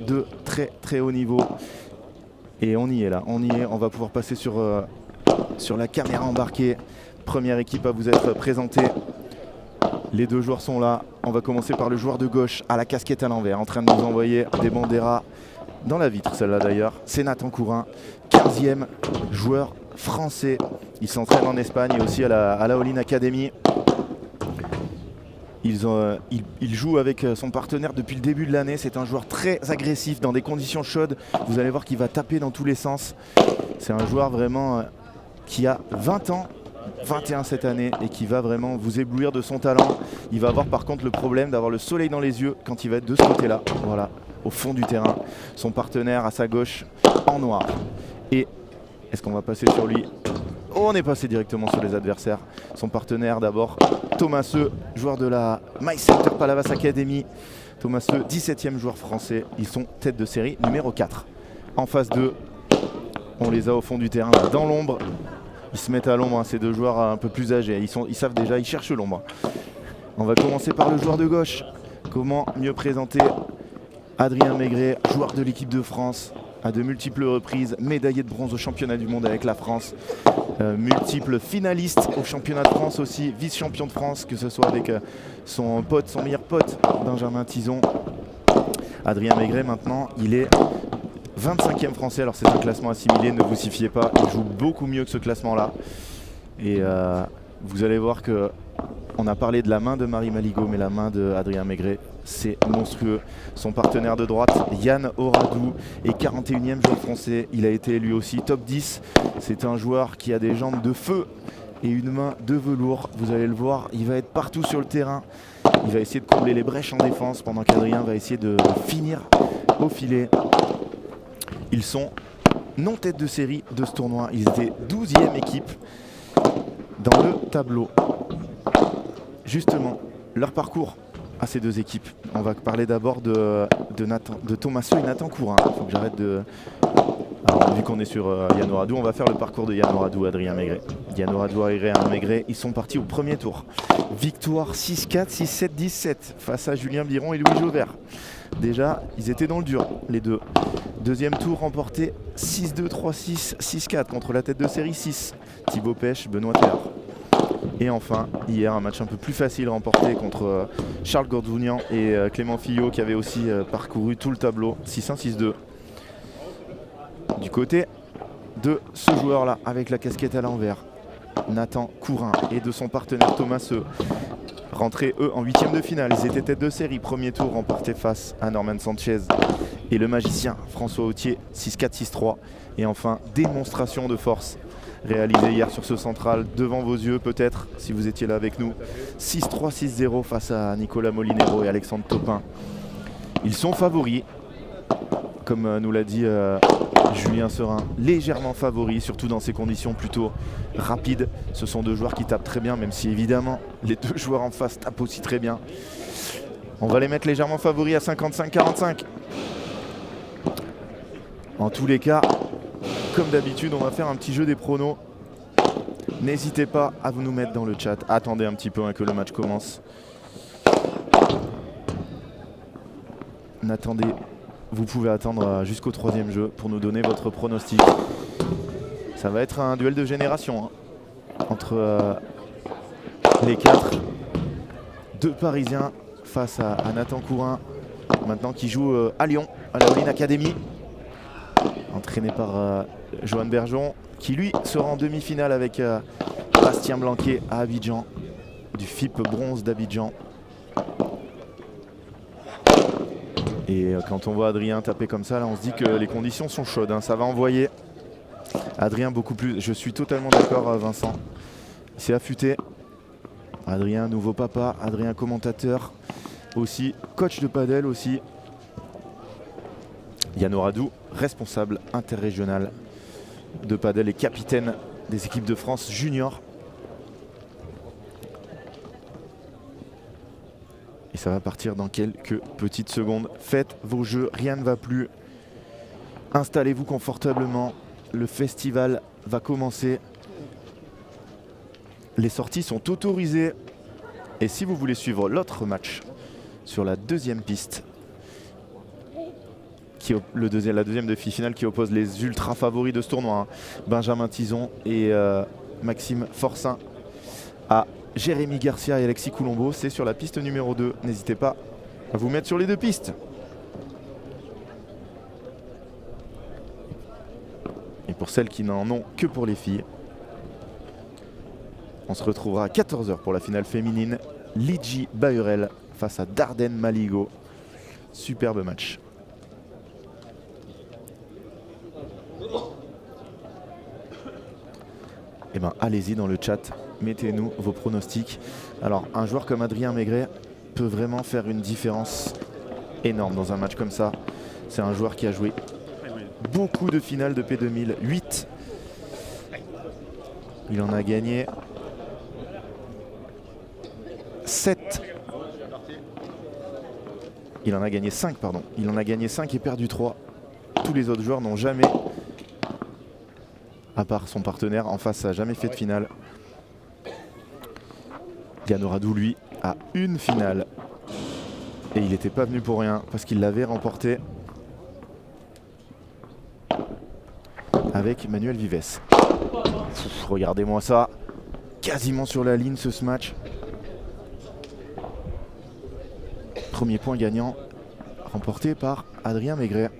de très très haut niveau. Et on y est là, on y est, on va pouvoir passer sur la caméra embarquée. Première équipe à vous être présentée. Les deux joueurs sont là. On va commencer par le joueur de gauche à la casquette à l'envers, en train de nous envoyer des banderas dans la vitre, celle-là d'ailleurs. C'est Nathan Courin, 15e joueur français. Il s'entraîne en Espagne et aussi à la All-In Academy. Il joue avec son partenaire depuis le début de l'année. C'est un joueur très agressif dans des conditions chaudes. Vous allez voir qu'il va taper dans tous les sens. C'est un joueur vraiment qui a 20 ans, 21 cette année, et qui va vraiment vous éblouir de son talent. Il va avoir par contre le problème d'avoir le soleil dans les yeux quand il va être de ce côté-là. Voilà, au fond du terrain. Son partenaire à sa gauche en noir. Et est-ce qu'on va passer sur lui ? Oh, on est passé directement sur les adversaires. Son partenaire d'abord, Thomaseux, joueur de la My Center Palavas Academy. Thomaseux, 17e joueur français. Ils sont tête de série numéro 4. En phase 2, on les a au fond du terrain, là, dans l'ombre. Ils se mettent à l'ombre, hein, ces deux joueurs un peu plus âgés. Ils savent déjà, ils cherchent l'ombre. On va commencer par le joueur de gauche. Comment mieux présenter Adrien Maigret, joueur de l'équipe de France, à de multiples reprises, médaillé de bronze au championnat du monde avec la France, multiple finaliste au championnat de France aussi, vice-champion de France, que ce soit avec son pote, son meilleur pote, Benjamin Tison. Adrien Maigret maintenant, il est 25e français, alors c'est un classement assimilé, ne vous y fiez pas, il joue beaucoup mieux que ce classement-là. Et vous allez voir que on a parlé de la main de Marie Maligot, mais la main d'Adrien Maigret, c'est monstrueux. Son partenaire de droite, Yann Oradou, est 41e joueur français. Il a été lui aussi top 10. C'est un joueur qui a des jambes de feu et une main de velours. Vous allez le voir, il va être partout sur le terrain. Il va essayer de combler les brèches en défense pendant qu'Adrien va essayer de finir au filet. Ils sont non tête de série de ce tournoi. Ils étaient 12e équipe dans le tableau. Justement, leur parcours à ces deux équipes. On va parler d'abord de Thomaseux et Nathan Courin. Il faut que j'arrête de... Alors, vu qu'on est sur Yann Oradou, on va faire le parcours de Yann Oradou, Adrien Maigret. Yann Oradou, Adrien Maigret, ils sont partis au premier tour. Victoire 6-4, 6-7, 17 face à Julien Biron et Louis Jauvert. Déjà, ils étaient dans le dur, les deux. Deuxième tour remporté 6-2, 3-6, 6-4 contre la tête de série 6. Thibaut Pêche, Benoît Théard. Et enfin, hier, un match un peu plus facile remporté contre Charles Gordounian et Clément Fillot qui avait aussi parcouru tout le tableau, 6-1, 6-2. Du côté de ce joueur-là, avec la casquette à l'envers, Nathan Courin, et de son partenaire Thomaseux, rentrés eux en 8e de finale. Ils étaient tête de série, premier tour remporté face à Norman Sanchez et le magicien François Autier, 6-4, 6-3. Et enfin, démonstration de force réalisé hier sur ce central, devant vos yeux peut-être, si vous étiez là avec nous. 6-3, 6-0 face à Nicolas Molinero et Alexandre Topin. Ils sont favoris, comme nous l'a dit Julien Serin, légèrement favoris, surtout dans ces conditions plutôt rapides. Ce sont deux joueurs qui tapent très bien, même si évidemment les deux joueurs en face tapent aussi très bien. On va les mettre légèrement favoris à 55-45. En tous les cas, comme d'habitude, on va faire un petit jeu des pronos. N'hésitez pas à vous nous mettre dans le chat. Attendez un petit peu que le match commence. Attendez, vous pouvez attendre jusqu'au 3e jeu pour nous donner votre pronostic. Ça va être un duel de génération entre les 4. Deux Parisiens face à Nathan Courin, maintenant qui joue à Lyon, à la All-In Academy. Entraîné par Johan Bergeron, qui lui sera en demi-finale avec Bastien Blanquet à Abidjan, du FIP Bronze d'Abidjan. Et quand on voit Adrien taper comme ça, là, on se dit que les conditions sont chaudes, hein, ça va envoyer. Adrien beaucoup plus, je suis totalement d'accord Vincent, il s'est affûté. Adrien, nouveau papa, Adrien commentateur, aussi coach de padel aussi. Yann Oradou, responsable interrégional de padel et capitaine des équipes de France junior. Et ça va partir dans quelques petites secondes. Faites vos jeux, rien ne va plus. Installez-vous confortablement. Le festival va commencer. Les sorties sont autorisées. Et si vous voulez suivre l'autre match sur la deuxième piste, la deuxième demi-finale qui oppose les ultra favoris de ce tournoi, hein. Benjamin Tison et Maxime Forcin à Jérémy Garcia et Alexis Coulombo. C'est sur la piste numéro 2. N'hésitez pas à vous mettre sur les deux pistes. Et pour celles qui n'en ont que pour les filles, on se retrouvera à 14 h pour la finale féminine. Lidji Bahurel face à Darden Maligo. Superbe match. Eh ben, allez-y dans le chat, mettez-nous vos pronostics. Alors, un joueur comme Adrien Maigret peut vraiment faire une différence énorme dans un match comme ça. C'est un joueur qui a joué beaucoup de finales de P2000, 8. Il en a gagné 7. Il en a gagné 5, pardon. Il en a gagné 5 et perdu 3. Tous les autres joueurs n'ont jamais, à part son partenaire en face, a jamais fait de finale. Yano Radou, lui, a une finale. Et il n'était pas venu pour rien, parce qu'il l'avait remporté avec Manuel Vives. Regardez-moi ça. Quasiment sur la ligne ce match. Premier point gagnant remporté par Adrien Maigret.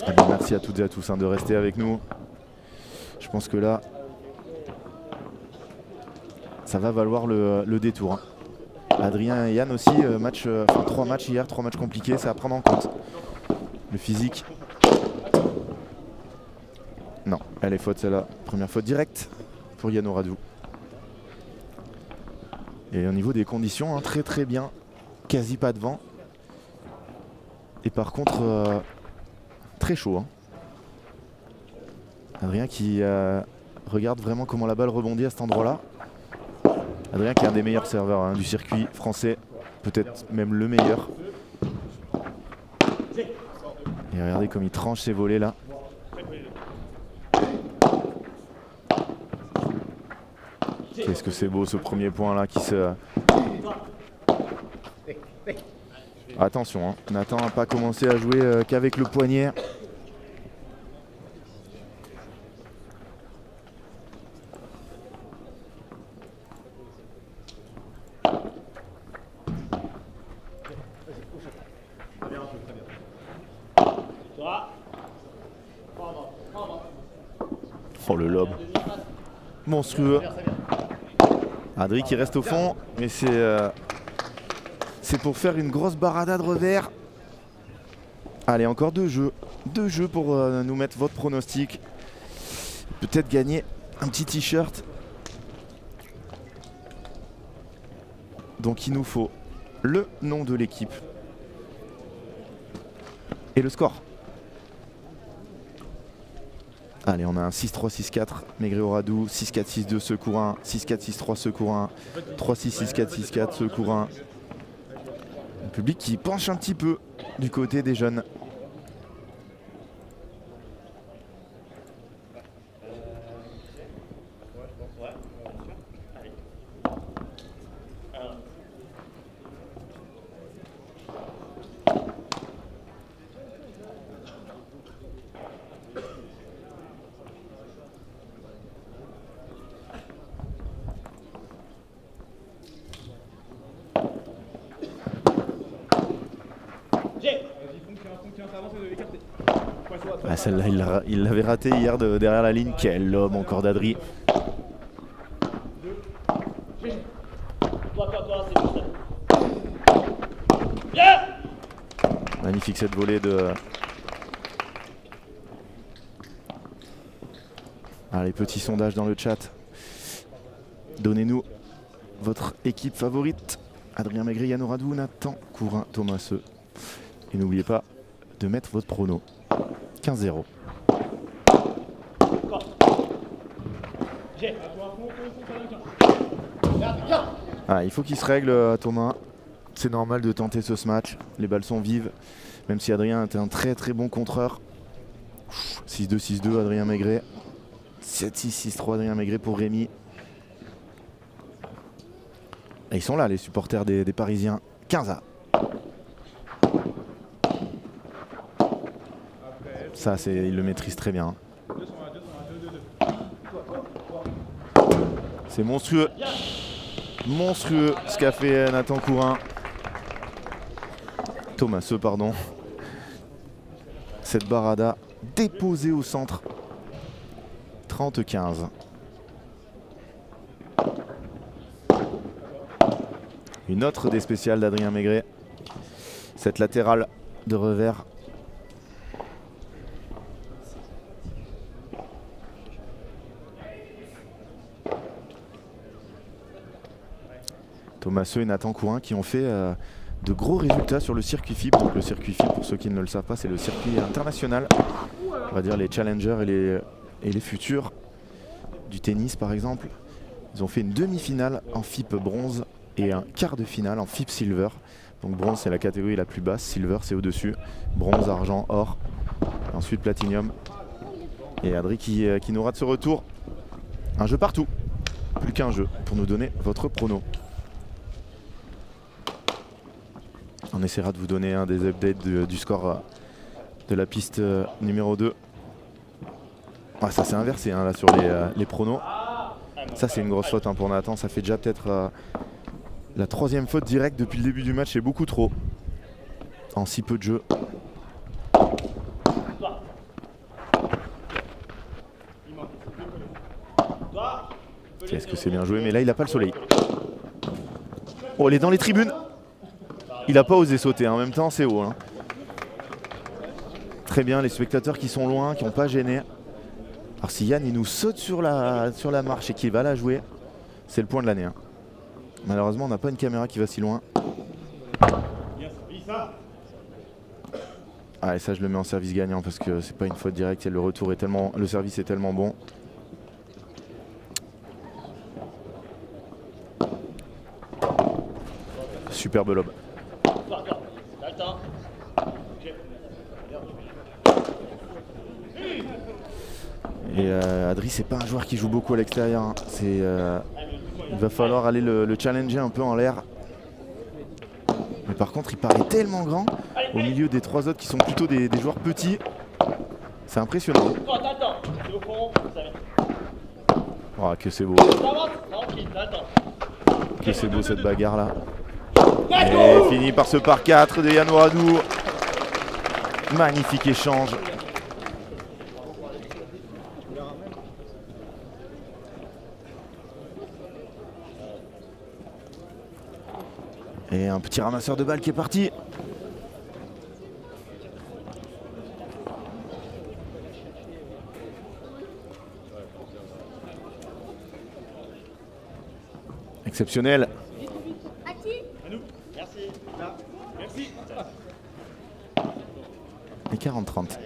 Eh bien, merci à toutes et à tous de rester avec nous. Je pense que là, ça va valoir le détour, hein. Adrien et Yann aussi, 3 matchs hier, 3 matchs compliqués, c'est à prendre en compte. Le physique. Non, elle est faute celle-là. Première faute directe pour Yano Radou. Et au niveau des conditions, hein, très très bien. Quasi pas de vent. Et par contre, très chaud, hein. Adrien qui regarde vraiment comment la balle rebondit à cet endroit-là. Adrien qui est un des meilleurs serveurs, hein, du circuit français, peut-être même le meilleur. Et regardez comme il tranche ses volets là. Qu'est-ce que c'est beau ce premier point là qui se... Attention, hein, Nathan n'a pas commencé à jouer qu'avec le poignet. Oh le lob. Monstrueux. Adri qui reste au fond, mais c'est pour faire une grosse barada de revers. Allez, encore 2 jeux. 2 jeux pour nous mettre votre pronostic. Peut-être gagner un petit t-shirt. Donc il nous faut le nom de l'équipe et le score. Allez, on a un 6-3, 6-4, Maigret Radou, 6-4, 6-2, secours 1, 6-4, 6-3, secours 1, 3-6, 6-4, 6-4, secours 1. Un public qui penche un petit peu du côté des jeunes. Ah, celle-là, il l'avait raté hier derrière la ligne. Quel homme encore d'Adri. Magnifique cette volée de... Allez, petit sondage dans le chat. Donnez-nous votre équipe favorite. Adrien Maigret, Yano Radou, Nathan Courin, Thomas Seu. Et n'oubliez pas de mettre votre prono. 15-0. Ah, il faut qu'il se règle, Thomas. C'est normal de tenter ce match. Les balles sont vives. Même si Adrien était un très très bon contreur. 6-2, 6-2, Adrien Maigret. 7-6, 6-3, Adrien Maigret pour Rémi. Et ils sont là, les supporters des Parisiens. 15A. Ça, ils le maîtrisent très bien. C'est monstrueux. Monstrueux ce qu'a fait Nathan Courin. Thomaseux, pardon. Cette barada déposée au centre. 30-15. Une autre des spéciales d'Adrien Maigret. Cette latérale de revers. Thomaseux et Nathan Courin qui ont fait de gros résultats sur le circuit FIP. Donc le circuit FIP, pour ceux qui ne le savent pas, c'est le circuit international. On va dire les challengers et les futurs du tennis par exemple. Ils ont fait une demi-finale en FIP bronze et un quart de finale en FIP silver. Donc bronze c'est la catégorie la plus basse, silver c'est au-dessus. Bronze, argent, or. Ensuite platinium. Et Adri qui nous rate ce retour. Un jeu partout. Plus qu'un jeu pour nous donner votre prono. On essaiera de vous donner des updates du score de la piste numéro 2. Ah, ça s'est inversé là sur les pronos. Ça c'est une grosse faute pour Nathan. Ça fait déjà peut-être la 3e faute directe depuis le début du match. C'est beaucoup trop en si peu de jeu. Est-ce que c'est bien joué? Mais là il n'a pas le soleil. Oh, il est dans les tribunes. Il n'a pas osé sauter, en même temps c'est haut. Très bien, les spectateurs qui sont loin, qui n'ont pas gêné. Alors si Yann il nous saute sur la marche et qu'il va la jouer, c'est le point de l'année. Malheureusement on n'a pas une caméra qui va si loin. Ah, et ça je le mets en service gagnant parce que c'est pas une faute directe et le retour est tellement, le service est tellement bon. Superbe lob. Et Adri c'est pas un joueur qui joue beaucoup à l'extérieur. Il va falloir aller le challenger un peu en l'air. Mais par contre il paraît tellement grand au milieu des 3 autres qui sont plutôt des joueurs petits. C'est impressionnant. Oh, que c'est beau. Que c'est beau cette bagarre là. Et fini par ce par 4 de Yann Ouradou. Magnifique échange. Et un petit ramasseur de balles qui est parti. Exceptionnel. Et 40-30.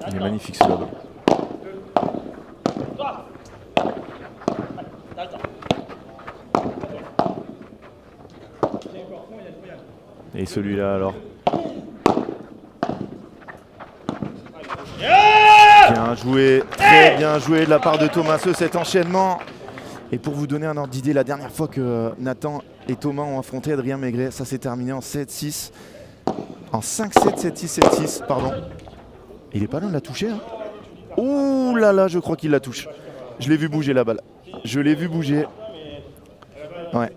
Il est magnifique ce lob. Et celui-là alors. Bien joué, très bien joué de la part de Thomaseux cet enchaînement. Et pour vous donner un ordre d'idée, la dernière fois que Nathan et Thomas ont affronté Adrien Maigret, ça s'est terminé en 7-6. En 5-7, 7-6, 7-6, pardon. Il est pas loin de la toucher. Ouh là là, je crois qu'il la touche. Je l'ai vu bouger la balle. Je l'ai vu bouger. Ouais.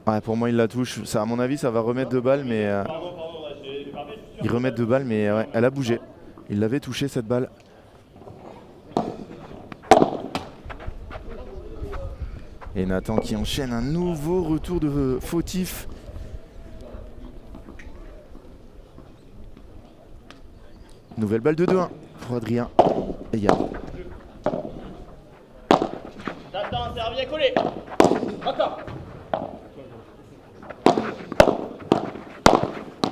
Ouais, pour moi il la touche. Ça, à mon avis, ça va remettre de balles, mais ils remettent de balles, mais ouais, elle a bougé. Il l'avait touché cette balle. Et Nathan qui enchaîne un nouveau retour de fautif. Nouvelle balle de 2-1 pour Adrien et Yann. Nathan, servie collé. Encore.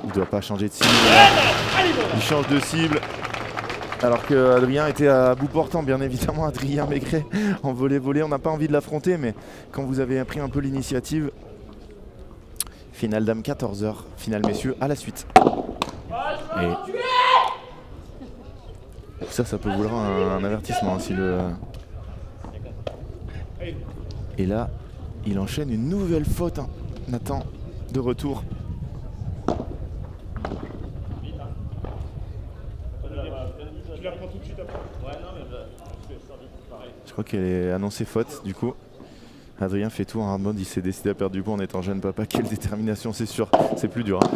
Il doit pas changer de cible. Il change de cible. Alors que Adrien était à bout portant, bien évidemment. Adrien Maigret en volley-volley. On n'a pas envie de l'affronter, mais quand vous avez pris un peu l'initiative, Finale dames 14h, finale messieurs à la suite. Et ça peut vouloir un avertissement hein, si le... Et là, il enchaîne une nouvelle faute. Hein. Nathan, de retour. Je crois qu'elle est annoncée faute du coup. Adrien fait tout en hard mode, il s'est décidé à perdre du poids en étant jeune papa. Quelle détermination, c'est sûr, c'est plus dur. Hein.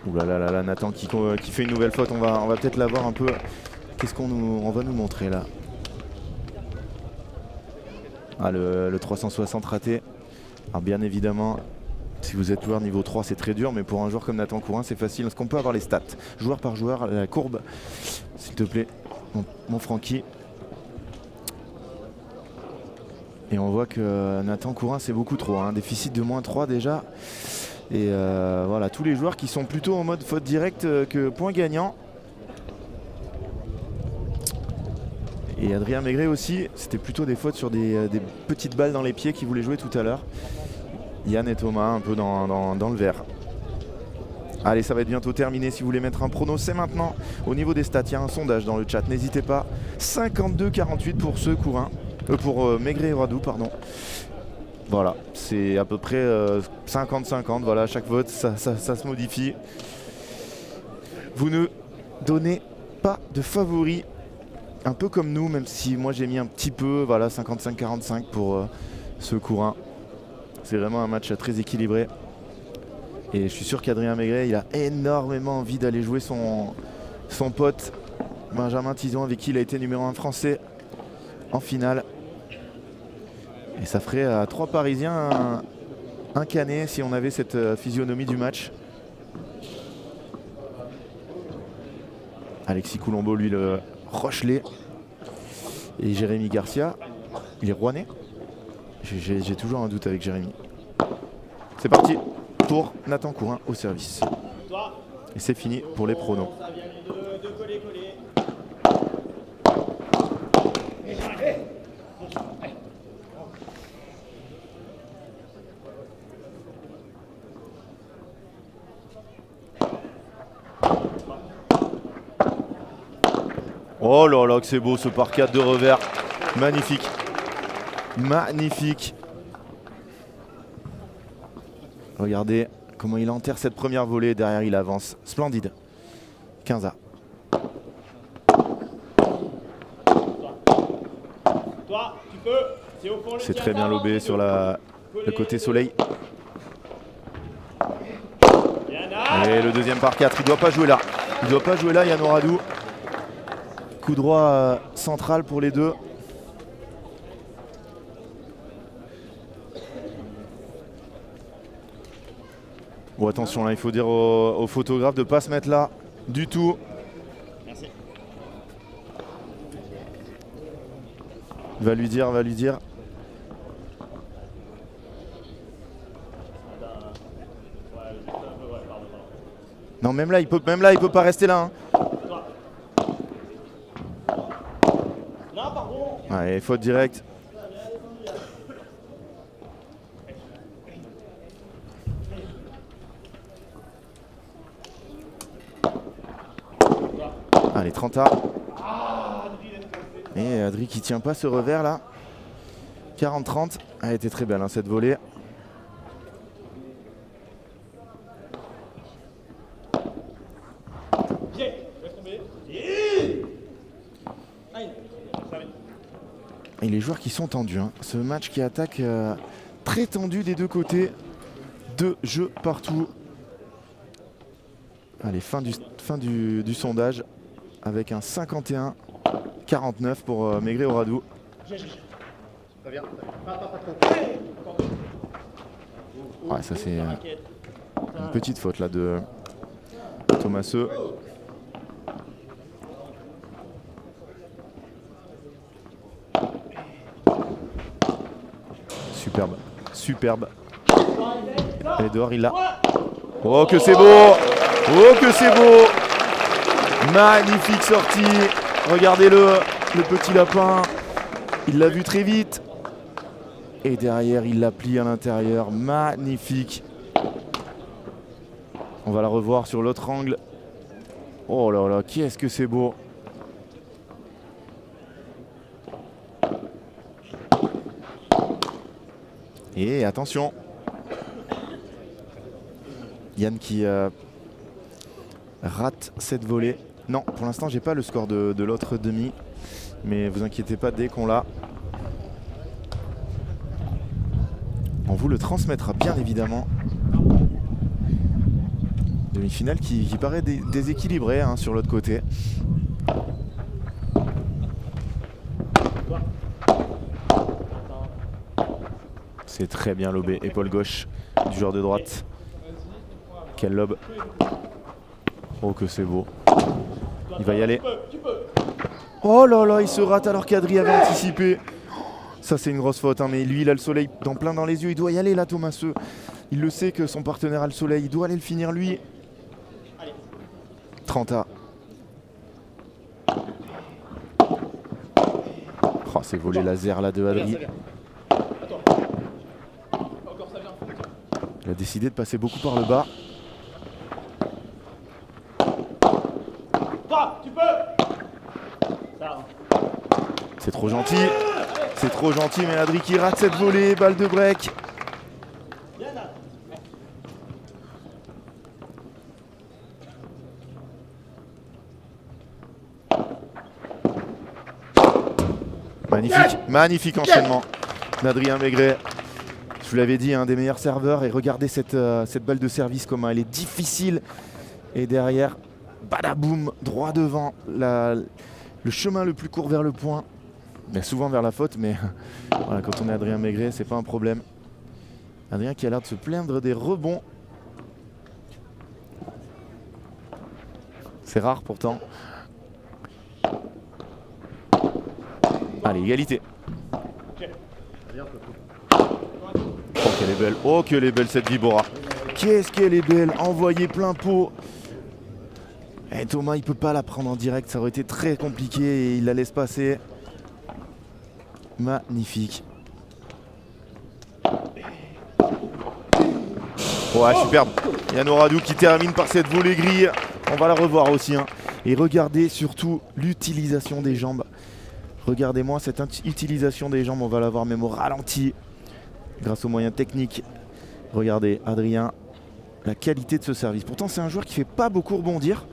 Ouh là là là là, Nathan qui fait une nouvelle faute, on va peut-être la voir un peu. Qu'est-ce qu'on va nous montrer là? Ah, le 360 raté. Alors bien évidemment, si vous êtes joueur niveau 3, c'est très dur, mais pour un joueur comme Nathan Courin, c'est facile. Est-ce qu'on peut avoir les stats, joueur par joueur, la courbe, s'il te plaît, mon Francky. Et on voit que Nathan Courin, c'est beaucoup trop. Hein. Déficit de -3 déjà. Et voilà, tous les joueurs qui sont plutôt en mode faute directe que point gagnant. Et Adrien Maigret aussi, c'était plutôt des fautes sur des petites balles dans les pieds qui voulaient jouer tout à l'heure. Yann et Thomas un peu dans le vert. Allez, ça va être bientôt terminé. Si vous voulez mettre un prono, c'est maintenant. Au niveau des stats, il y a un sondage dans le chat, n'hésitez pas. 52-48 pour ceux Courin. Pour Maigret et Radou, pardon. Voilà, c'est à peu près 50-50. Voilà, chaque vote, ça se modifie. Vous ne donnez pas de favoris, un peu comme nous, même si moi j'ai mis un petit peu, voilà, 55-45 pour ce Courin. C'est vraiment un match très équilibré. Et je suis sûr qu'Adrien Maigret, il a énormément envie d'aller jouer son pote Benjamin Tison, avec qui il a été numéro 1 français en finale. Et ça ferait à 3 Parisiens un canet si on avait cette physionomie du match. Alexis Coulombeau, lui, le Rochelet. Et Jérémy Garcia, il est rouennais. J'ai toujours un doute avec Jérémy. C'est parti pour Nathan Courin au service. Et c'est fini pour les pronos. Oh là là que c'est beau ce par 4 de revers. Magnifique. Magnifique. Regardez comment il enterre cette première volée. Derrière il avance. Splendide. 15A. C'est très bien lobé sur le côté soleil. Et le deuxième par 4. Il ne doit pas jouer là. Il ne doit pas jouer là, Yann Oradou. Coup droit central pour les deux. Bon, attention là, il faut dire au photographe de ne pas se mettre là du tout. Merci. Va lui dire. Non, même là, il peut pas rester là. Hein. Allez, faute directe. Allez, 30A. Et Adri qui tient pas ce revers là. 40-30. Elle était très belle hein, cette volée. Et les joueurs qui sont tendus. Hein. Ce match qui attaque très tendu des deux côtés. 2 jeux partout. Allez, fin du sondage avec un 51-49 pour Maigret Oradou. Ouais, ça c'est une petite faute là de Thomaseux. Superbe, superbe. Et dehors, il l'a. Oh que c'est beau! Oh que c'est beau! Magnifique sortie. Regardez-le, le petit lapin. Il l'a vu très vite. Et derrière, il la plie à l'intérieur. Magnifique. On va la revoir sur l'autre angle. Oh là là, qu'est-ce que c'est beau. Et attention. Yann qui rate cette volée. Non, pour l'instant, j'ai pas le score de l'autre demi. Mais vous inquiétez pas, dès qu'on l'a, on vous le transmettra bien évidemment. Demi-finale qui paraît déséquilibrée hein, sur l'autre côté. C'est très bien lobé. Épaule gauche du joueur de droite. Quel lob. Oh que c'est beau. Il va y aller. Oh là là, il se rate alors qu'Adri avait anticipé. Ça c'est une grosse faute, hein, mais lui il a le soleil plein dans les yeux. Il doit y aller là, Thomaseux. Il le sait que son partenaire a le soleil. Il doit aller le finir lui. 30A. Oh, c'est volé laser là de Adri. Il a décidé de passer beaucoup par le bas. C'est trop gentil. C'est trop gentil, mais Adri qui rate cette volée. Balle de break. Magnifique, magnifique enchaînement d'Adrien Maigret. Je vous l'avais dit, un des meilleurs serveurs. Et regardez cette balle de service, comment elle est difficile. Et derrière, badaboum, droit devant. Le chemin le plus court vers le point. Mais souvent vers la faute, mais voilà, quand on est Adrien Maigret, c'est pas un problème. Adrien qui a l'air de se plaindre des rebonds. C'est rare pourtant. Allez, égalité. Oh qu'elle est belle, oh qu'elle est belle cette Vibora. Qu'est-ce qu'elle est belle, envoyée plein pot. Et Thomas il peut pas la prendre en direct, ça aurait été très compliqué et il la laisse passer. Magnifique. Ouais, superbe. Yann Oradou qui termine par cette volée grille. On va la revoir aussi, hein. Et regardez surtout l'utilisation des jambes. Regardez-moi cette utilisation des jambes, on va la voir même au ralenti. Grâce aux moyens techniques. Regardez, Adrien, la qualité de ce service. Pourtant, c'est un joueur qui ne fait pas beaucoup rebondir.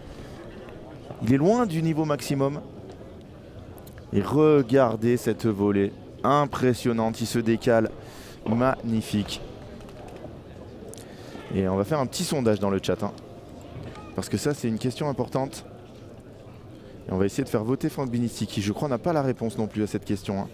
Il est loin du niveau maximum. Et regardez cette volée. Impressionnante, il se décale. Magnifique. Et on va faire un petit sondage dans le chat. Hein. Parce que ça, c'est une question importante. Et on va essayer de faire voter Franck Binisti, qui, je crois, n'a pas la réponse non plus à cette question. Hein.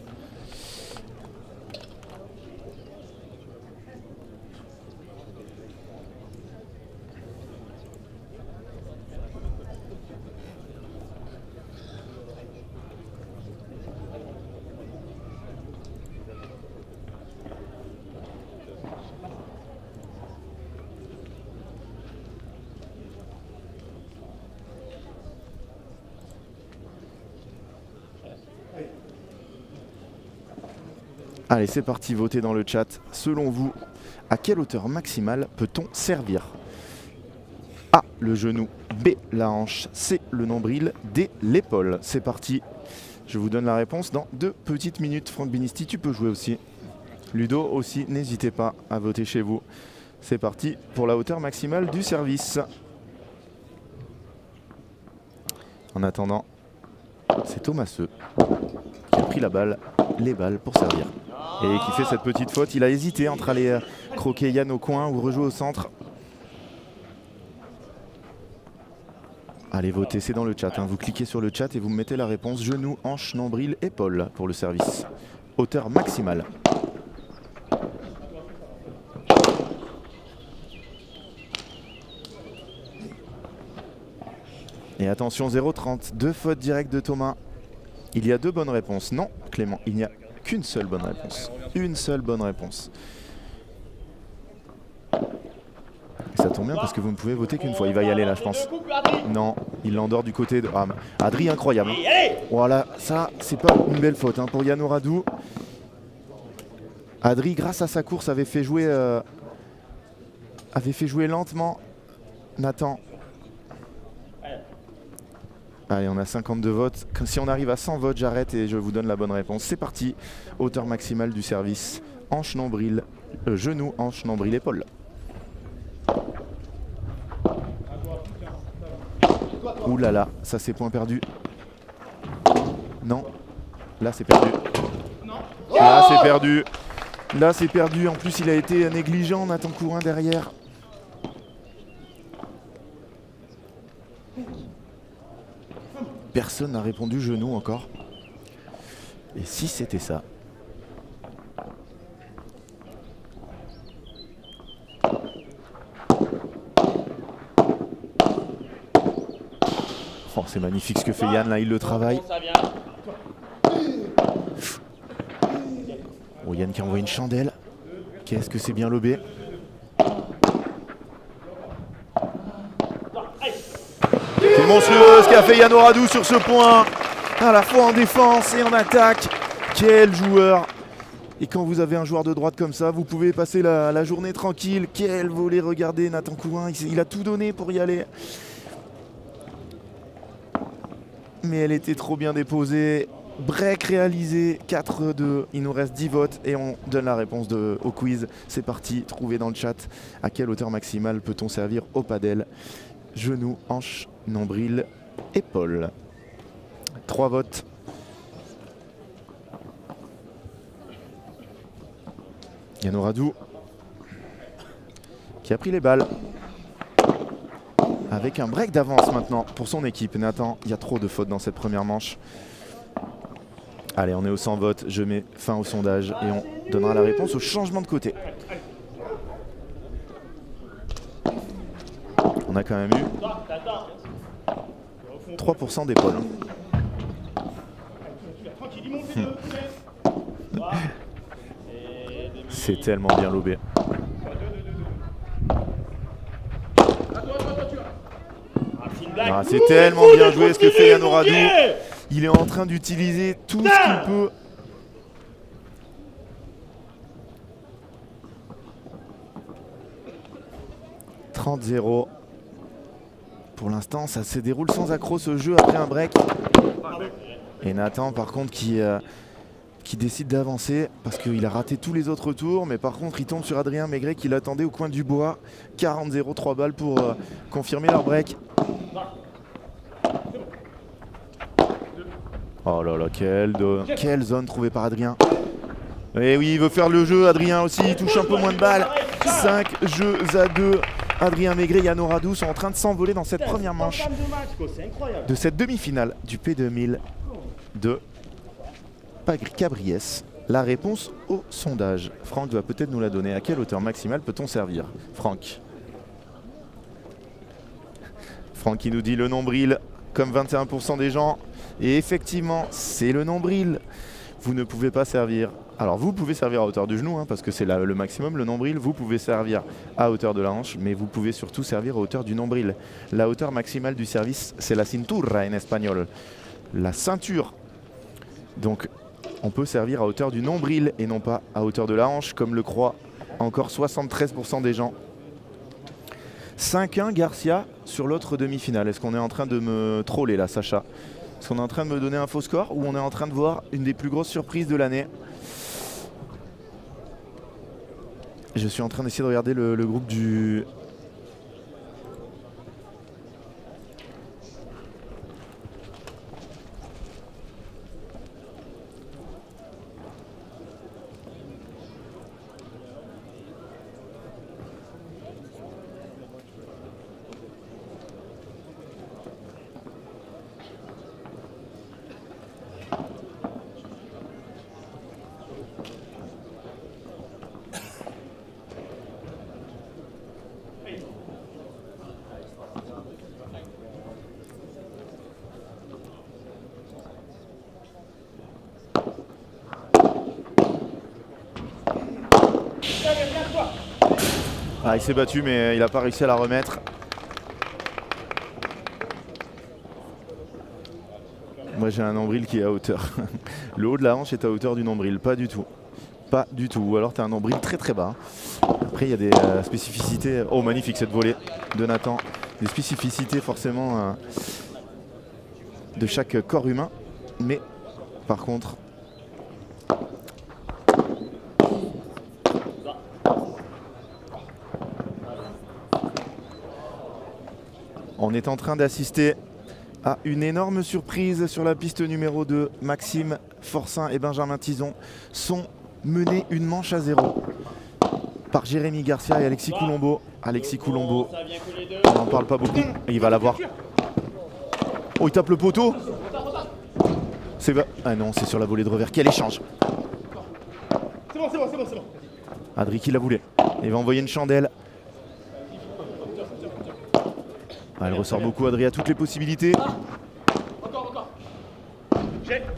Allez, c'est parti, votez dans le chat. Selon vous, à quelle hauteur maximale peut-on servir? A, le genou. B, la hanche. C, le nombril. D, l'épaule. C'est parti. Je vous donne la réponse dans 2 petites minutes. Franck Binisti, tu peux jouer aussi. Ludo aussi, n'hésitez pas à voter chez vous. C'est parti pour la hauteur maximale du service. En attendant, c'est Thomaseux qui a pris la balle, les balles pour servir. Et qui fait cette petite faute. Il a hésité entre aller croquer Yann au coin ou rejouer au centre. Allez, votez, c'est dans le chat. Hein. Vous cliquez sur le chat et vous me mettez la réponse genou, hanche, nombril, épaule pour le service. Hauteur maximale. Et attention, 0,30. 2 fautes directes de Thomas. Il y a 2 bonnes réponses. Non, Clément, il n'y a qu'une seule bonne réponse. Une seule bonne réponse. Et ça tombe bien parce que vous ne pouvez voter qu'une fois. Il va y aller là, je pense. Non, il l'endort du côté de... Ah, Adri, incroyable. Voilà, ça, c'est pas une belle faute hein, pour Yann Oradou. Adri, grâce à sa course, avait fait jouer lentement Nathan. Allez, on a 52 votes. Si on arrive à 100 votes, j'arrête et je vous donne la bonne réponse. C'est parti. Hauteur maximale du service. Hanche, nombril, genou, hanche, nombril, épaule. Ouh là là, ça c'est point perdu. Non, là c'est perdu. Là c'est perdu. Là c'est perdu. En plus il a été négligent, Nathan Courin derrière. Personne n'a répondu genou encore. Et si c'était ça? Oh, c'est magnifique ce que fait Yann, là il le travaille. Oh, Yann qui envoie une chandelle. Qu'est-ce que c'est bien lobé. C'est monstrueux ce qu'a fait Yann Oradou sur ce point. À la fois en défense et en attaque. Quel joueur. Et quand vous avez un joueur de droite comme ça, vous pouvez passer la journée tranquille. Quel volley, regardez Nathan Courin, il a tout donné pour y aller. Mais elle était trop bien déposée. Break réalisé, 4-2. Il nous reste 10 votes et on donne la réponse au quiz. C'est parti, trouvez dans le chat à quelle hauteur maximale peut-on servir au padel. Genou, hanche, nombril, épaule. 3 votes. Yann Oradou qui a pris les balles. Avec un break d'avance maintenant pour son équipe. Nathan, il y a trop de fautes dans cette première manche. Allez, on est au 100 votes. Je mets fin au sondage et on donnera la réponse au changement de côté. On a quand même eu 3% d'épaule. C'est tellement bien lobé. Ah, c'est tellement bien joué ce que fait Yann Oradou. Il est en train d'utiliser tout ce qu'il peut. « 30-0 ». Pour l'instant, ça se déroule sans accroc ce jeu après un break. Et Nathan, par contre, qui décide d'avancer parce qu'il a raté tous les autres tours. Mais par contre, il tombe sur Adrien Maigret qui l'attendait au coin du bois. 40-0, 3 balles pour confirmer leur break. Oh là là, quelle zone trouvée par Adrien. Et oui, il veut faire le jeu, Adrien aussi, il touche un peu moins de balles. 5 jeux à 2. Adrien Maigret et Yann Oradou sont en train de s'envoler dans cette première manche de cette demi-finale du P2000 de Cabriès. La réponse au sondage. Franck va peut-être nous la donner. À quelle hauteur maximale peut-on servir? Franck. Franck qui nous dit le nombril, comme 21% des gens. Et effectivement, c'est le nombril. Vous ne pouvez pas servir. Alors vous pouvez servir à hauteur du genou, hein, parce que c'est le maximum, le nombril. Vous pouvez servir à hauteur de la hanche, mais vous pouvez surtout servir à hauteur du nombril. La hauteur maximale du service, c'est la cintura en espagnol. La ceinture. Donc on peut servir à hauteur du nombril et non pas à hauteur de la hanche, comme le croient encore 73% des gens. 5-1 Garcia sur l'autre demi-finale. Est-ce qu'on est en train de me troller là, Sacha? Est-ce qu'on est en train de me donner un faux score ou on est en train de voir une des plus grosses surprises de l'année? Je suis en train d'essayer de regarder le groupe du... Ah, il s'est battu mais il n'a pas réussi à la remettre. Moi j'ai un nombril qui est à hauteur. Le haut de la hanche est à hauteur du nombril, pas du tout. Pas du tout, ou alors tu as un nombril très très bas. Après il y a des spécificités. Oh magnifique cette volée de Nathan. Des spécificités forcément de chaque corps humain. Mais par contre... On est en train d'assister à une énorme surprise sur la piste numéro 2. Maxime Forcin et Benjamin Tison sont menés une manche à 0 par Jérémy Garcia et Alexis Coulombo. Alexis Coulombo, on n'en parle pas beaucoup et il va l'avoir. Oh, il tape le poteau. Ah non, c'est sur la volée de revers. Quel échange. C'est bon. Adri qui la voulait. Il va envoyer une chandelle. Ah, elle ressort beaucoup, Adri a toutes les possibilités.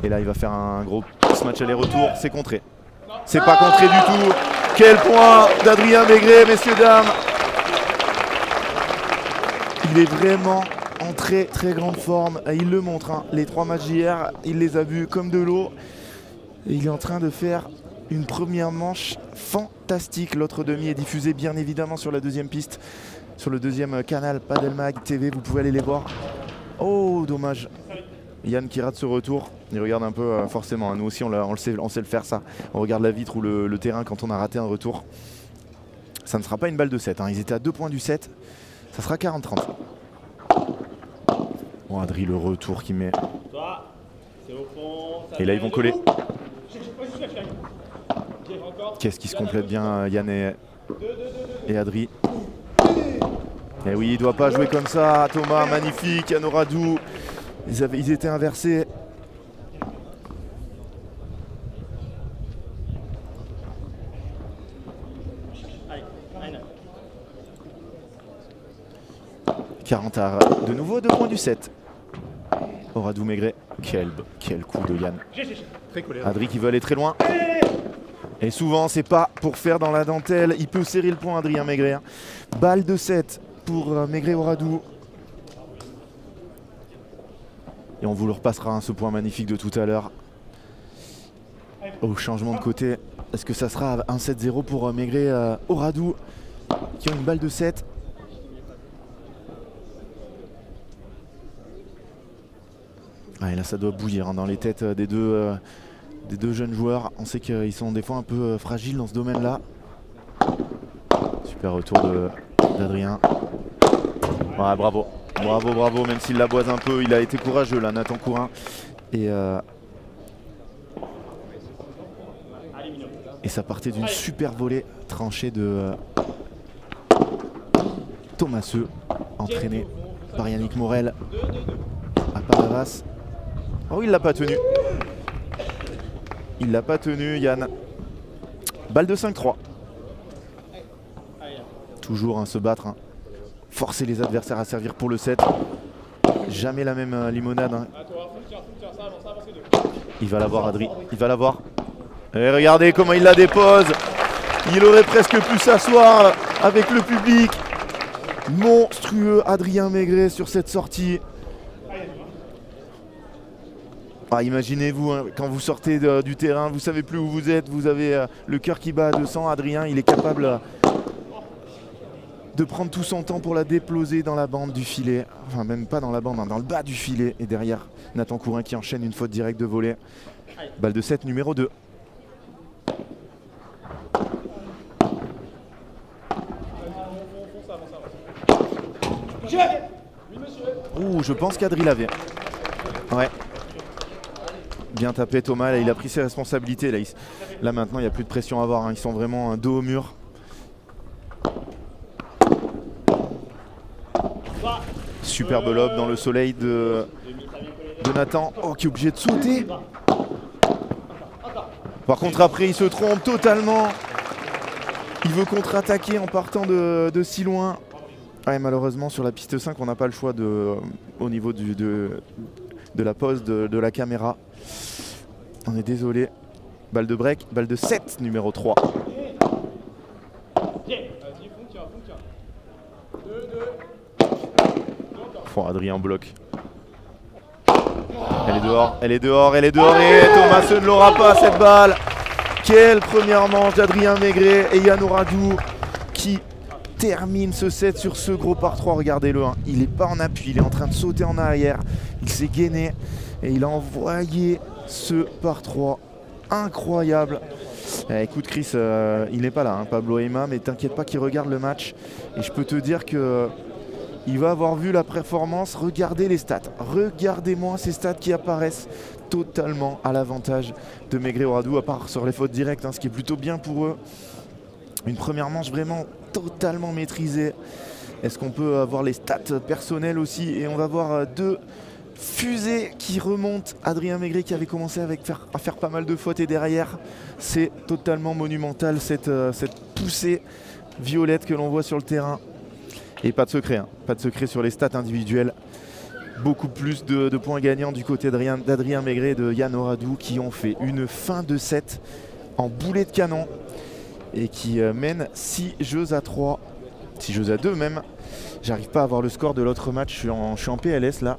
Et là il va faire un gros match aller-retour, c'est contré. C'est pas contré du tout. Quel point d'Adrien Maigret, messieurs, dames. Il est vraiment en très très grande forme. Et il le montre, hein. Les 3 matchs d'hier, il les a vus comme de l'eau. Et il est en train de faire une première manche fantastique. L'autre demi est diffusé bien évidemment sur la deuxième piste. Sur le deuxième canal Padelmag TV, vous pouvez aller les voir. Oh, dommage. Yann qui rate ce retour. Il regarde un peu forcément. Nous aussi, on sait le faire ça. On regarde la vitre ou le terrain quand on a raté un retour. Ça ne sera pas une balle de 7. Hein. Ils étaient à 2 points du 7. Ça sera 40-30. Bon, Adri, le retour qui met. Et là, ils vont coller. Qu'est-ce qui se complète bien, Yann et Adri. Et oui, il ne doit pas jouer comme ça. Thomas, magnifique. Yann Oradou. Ils étaient inversés. Allez. 40 à de nouveau 2 points du 7. Oradou Maigret. Quel coup de Yann. Adri qui veut aller très loin. Et souvent, c'est pas pour faire dans la dentelle. Il peut serrer le point, Adrien Maigret. Hein. Balle de 7 pour Maigret Oradou. Et on vous le repassera, hein, ce point magnifique de tout à l'heure. Au changement de côté, est-ce que ça sera un 7-0 pour Maigret Oradou qui ont une balle de 7. Ah, et là, ça doit bouillir, hein, dans les têtes des deux jeunes joueurs. On sait qu'ils sont des fois un peu fragiles dans ce domaine-là. Super retour d'Adrien. Ouais, bravo. Bravo, même s'il la boise un peu, il a été courageux là, Nathan Courin. Et ça partait d'une super volée tranchée de Thomaseux, entraîné par Yannick Morel à Palavas. Oh, il l'a pas tenu. Il l'a pas tenu, Yann. Balle de 5-3. Toujours, hein, se battre. Hein. Forcer les adversaires à servir pour le 7. Jamais la même limonade. Hein. Il va l'avoir, Adri. Il va l'avoir. Et regardez comment il la dépose. Il aurait presque pu s'asseoir avec le public. Monstrueux Adrien Maigret sur cette sortie. Ah, imaginez-vous, hein, quand vous sortez du terrain, vous savez plus où vous êtes, vous avez le cœur qui bat à 200. Adrien, il est capable de prendre tout son temps pour la déploser dans la bande du filet. Enfin, même pas dans la bande, hein, dans le bas du filet. Et derrière, Nathan Courin qui enchaîne une faute directe de volée. Balle de 7, numéro 2. Ouh, je pense qu'Adri l'avait. Ouais. Bien tapé Thomas, là, il a pris ses responsabilités. Là maintenant, il n'y a plus de pression à avoir. Hein. Ils sont vraiment dos au mur. Superbe lob dans le soleil de Nathan. Oh, qui est obligé de sauter. Par contre, après, il se trompe totalement. Il veut contre-attaquer en partant de si loin. Ouais, malheureusement, sur la piste 5, on n'a pas le choix au niveau de la pose de la caméra. On est désolé. Balle de break, balle de 7, numéro 3. Oh, Adrien bloque. Elle est dehors, elle est dehors, elle est dehors et Thomas ne l'aura pas cette balle. Quelle première manche d'Adrien Maigret et Yann Oradou qui termine ce set sur ce gros par 3. Regardez-le, hein. Il n'est pas en appui, il est en train de sauter en arrière. Il s'est gainé et il a envoyé ce par 3. Incroyable. Écoute Chris, il n'est pas là, hein, Pablo Ema, mais t'inquiète pas qu'il regarde le match. Et je peux te dire que il va avoir vu la performance. Regardez les stats. Regardez-moi ces stats qui apparaissent totalement à l'avantage de Maigret Oradou, à part sur les fautes directes, hein, ce qui est plutôt bien pour eux. Une première manche vraiment totalement maîtrisée. Est-ce qu'on peut avoir les stats personnelles aussi? Et on va voir deux fusées qui remontent. Adrien Maigret qui avait commencé à faire pas mal de fautes et derrière, c'est totalement monumental cette poussée violette que l'on voit sur le terrain. Et pas de secret, hein. Pas de secret sur les stats individuelles. Beaucoup plus de points gagnants du côté d'Adrien Maigret et de Yann Oradou qui ont fait une fin de set en boulet de canon et qui mènent 6 jeux à 3, 6 jeux à 2 même. J'arrive pas à voir le score de l'autre match, je suis en PLS là.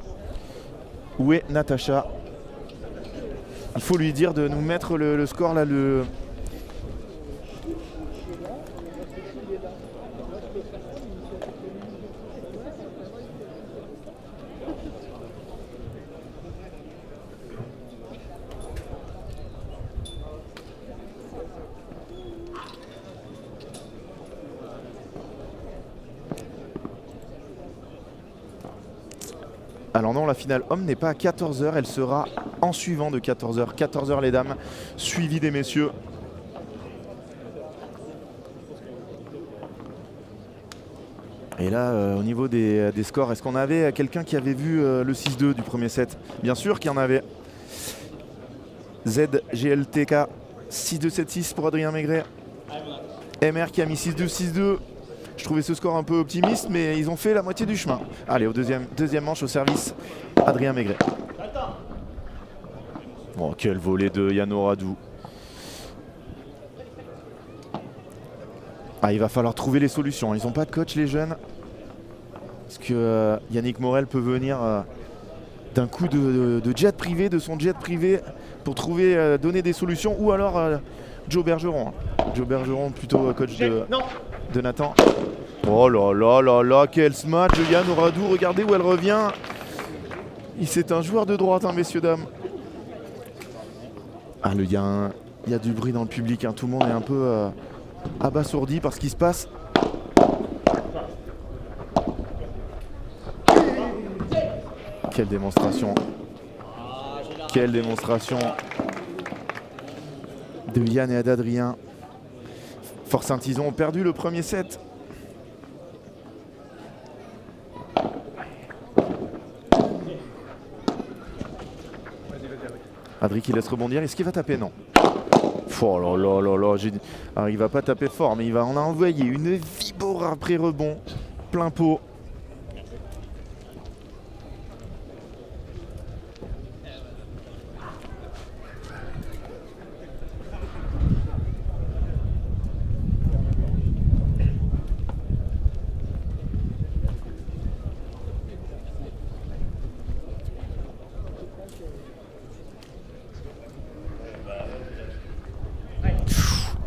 Où est Natacha? Il faut lui dire de nous mettre le score là. Alors non, la finale homme n'est pas à 14 h, elle sera en suivant de 14 h. 14 h les dames, suivi des messieurs. Et là, au niveau des scores, est-ce qu'on avait quelqu'un qui avait vu le 6-2 du premier set? Bien sûr qu'il y en avait. ZGLTK, 6-2, 7-6 pour Adrien Maigret. MR qui a mis 6-2, 6-2. Je trouvais ce score un peu optimiste, mais ils ont fait la moitié du chemin. Allez, au deuxième manche au service, Adrien Maigret. Oh, quel volet de Yann Oradou. Ah, il va falloir trouver les solutions. Ils n'ont pas de coach, les jeunes. Est-ce que Yannick Morel peut venir d'un coup de jet privé, de son jet privé, pour trouver, donner des solutions? Ou alors Joe Bergeron. Joe Bergeron, plutôt coach de Nathan. Oh là là là là, quel smash de Yann Oradou. Regardez où elle revient. C'est un joueur de droite, hein, messieurs, dames. Ah, il y a du bruit dans le public, hein. Tout le monde est un peu abasourdi par ce qui se passe. Quelle démonstration. Quelle démonstration de Yann et d'Adrien. Force Saint-Izon ont perdu le premier set. Adrien qui laisse rebondir. Est-ce qu'il va taper? Non. Oh là là là là. Alors, il va pas taper fort, mais on a envoyé une vibora après rebond. Plein pot.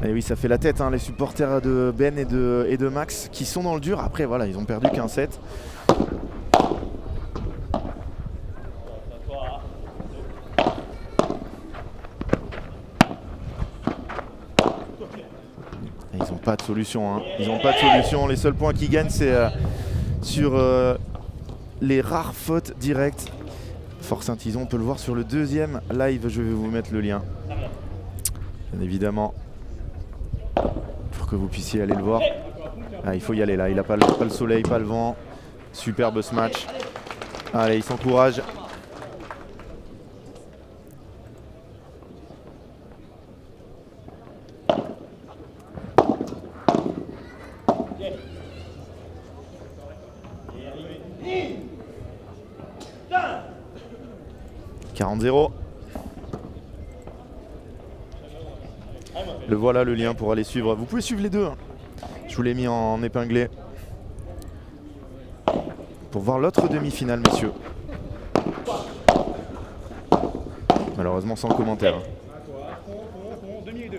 Et oui, ça fait la tête, hein, les supporters de Ben et de Max qui sont dans le dur. Après, voilà, ils ont perdu qu'un set. Et ils n'ont pas de solution, hein. Ils n'ont pas de solution. Les seuls points qu'ils gagnent, c'est sur les rares fautes directes. Force Saint-Izon, on peut le voir sur le deuxième live. Je vais vous mettre le lien, bien évidemment, pour que vous puissiez aller le voir. Ah, il faut y aller là, il n'a pas le soleil, pas le vent. Superbe ce match. Allez, il s'encourage. « 40-0 ». Le voilà, le lien pour aller suivre. Vous pouvez suivre les deux, hein. Je vous l'ai mis en épinglé pour voir l'autre demi-finale, messieurs. Malheureusement sans commentaire. Demi et deux.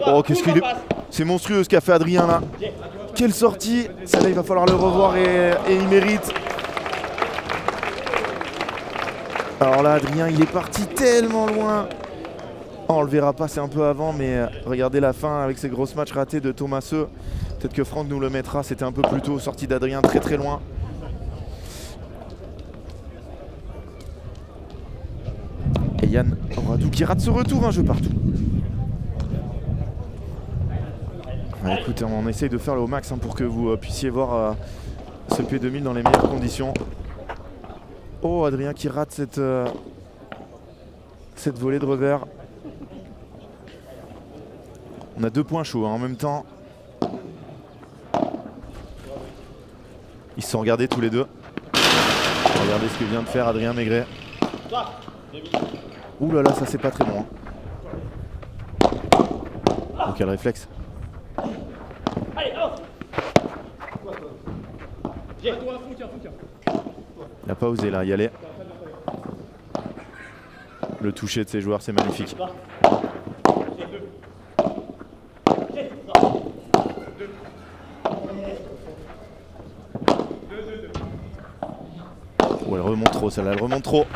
Oh, qu'est-ce qu'il est... C'est monstrueux ce qu'a fait Adrien là. Quelle sortie. Ça là, il va falloir le revoir et il mérite. Alors là, Adrien, il est parti tellement loin. Oh, on le verra pas, c'est un peu avant, mais regardez la fin avec ces grosses matchs ratés de Thomaseux. Peut-être que Franck nous le mettra, c'était un peu plus tôt, sortie d'Adrien très très loin. Et Yann Oradou qui rate ce retour, un jeu partout. Ouais, écoutez, on essaye de faire le au max hein, pour que vous puissiez voir ce P2000 dans les meilleures conditions. Oh, Adrien qui rate cette volée de revers. On a 2 points chauds hein, en même temps. Ils se sont regardés tous les deux. Regardez ce que vient de faire Adrien Maigret. Ouh là là, ça c'est pas très bon. Oh, quel réflexe. Il n'a pas osé là y aller. Le toucher de ces joueurs, c'est magnifique. Oh, elle remonte trop, celle-là, elle remonte trop.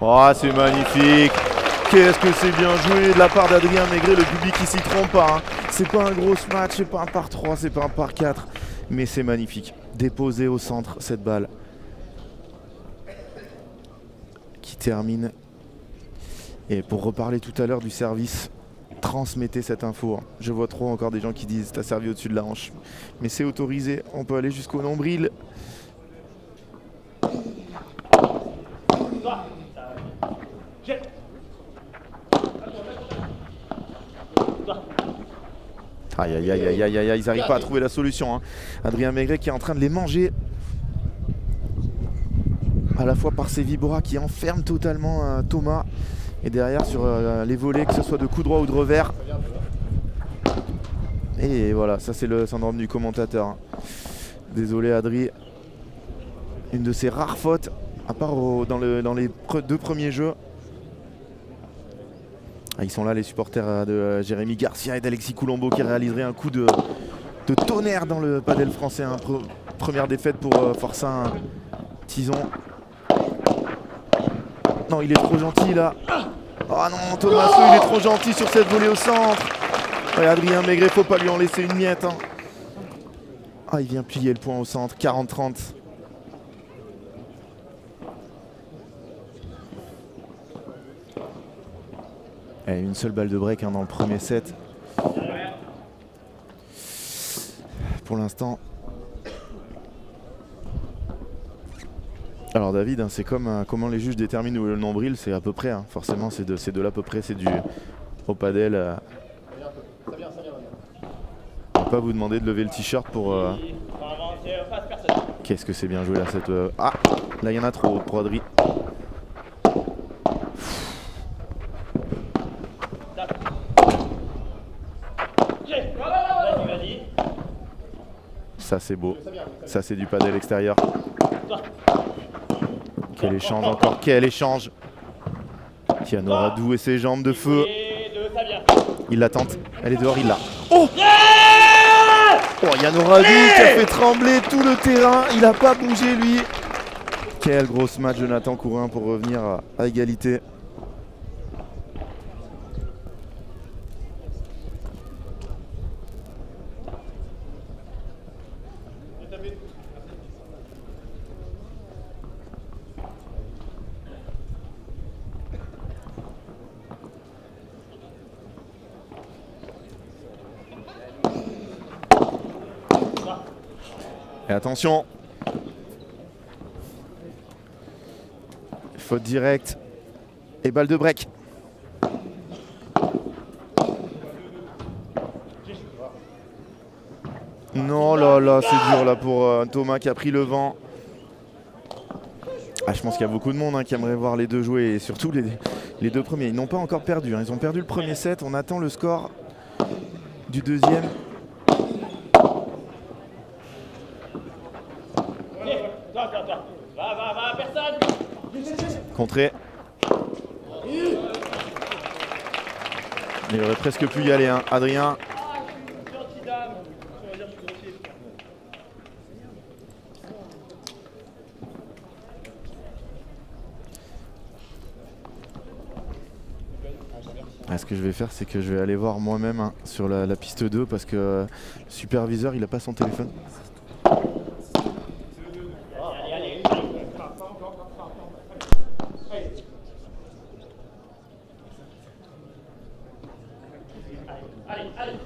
Oh, c'est magnifique. Qu'est-ce que c'est bien joué de la part d'Adrien Maigret, le public qui s'y trompe pas. Hein. C'est pas un gros match, c'est pas un par 3, c'est pas un par 4. Mais c'est magnifique. Déposé au centre, cette balle. Qui termine. Et pour reparler tout à l'heure du service, transmettez cette info. Je vois trop encore des gens qui disent t'as servi au-dessus de la hanche. Mais c'est autorisé, on peut aller jusqu'au nombril. Aïe aïe aïe aïe aïe aïe, ils n'arrivent pas à trouver la solution. Hein. Adrien Maigret qui est en train de les manger. À la fois par ses vibras qui enferment totalement Thomas. Et derrière sur les volets, que ce soit de coup droit ou de revers. Et voilà, ça c'est le syndrome du commentateur. Hein. Désolé Adri. Une de ses rares fautes, à part dans les 2 premiers jeux. Ah, ils sont là les supporters de Jérémy Garcia et d'Alexis Coulombo qui réaliseraient un coup de tonnerre dans le padel français. Hein. Première défaite pour Forçin Tison. Non, il est trop gentil là. Oh non, Thomaseux, il est trop gentil sur cette volée au centre. Ouais, Adrien Maigret, faut pas lui en laisser une miette. Hein. Ah, il vient plier le point au centre, 40-30. Et une seule balle de break hein, dans le premier set. Pour l'instant. Alors David, hein, c'est comme comment les juges déterminent où est le nombril, c'est à peu près, hein, forcément c'est de l'à peu près, c'est du au padel. On va pas vous demander de lever le t-shirt pour... Qu'est-ce que c'est bien joué là cette... Ah, là il y en a trop pour Adri. Ça c'est beau, ça c'est du padel extérieur. Quel échange encore, quel échange. Yann Oradou et ses jambes de feu. Il la tente, elle est dehors, il l'a. Oh, oh, Yann Oradou qui a fait trembler tout le terrain, il n'a pas bougé lui. Quel gros match de Nathan Courin pour revenir à égalité. Et attention, faute directe et balle de break. Non, là là, c'est dur là pour Thomas qui a pris le vent. Ah, je pense qu'il y a beaucoup de monde hein, qui aimerait voir les deux jouer et surtout les 2 premiers. Ils n'ont pas encore perdu, hein. Ils ont perdu le premier set, on attend le score du deuxième. Contré. Il aurait presque pu y aller, hein. Adrien. Ce que je vais faire, c'est que je vais aller voir moi-même, hein, sur la piste 2 parce que le superviseur il n'a pas son téléphone. Allez.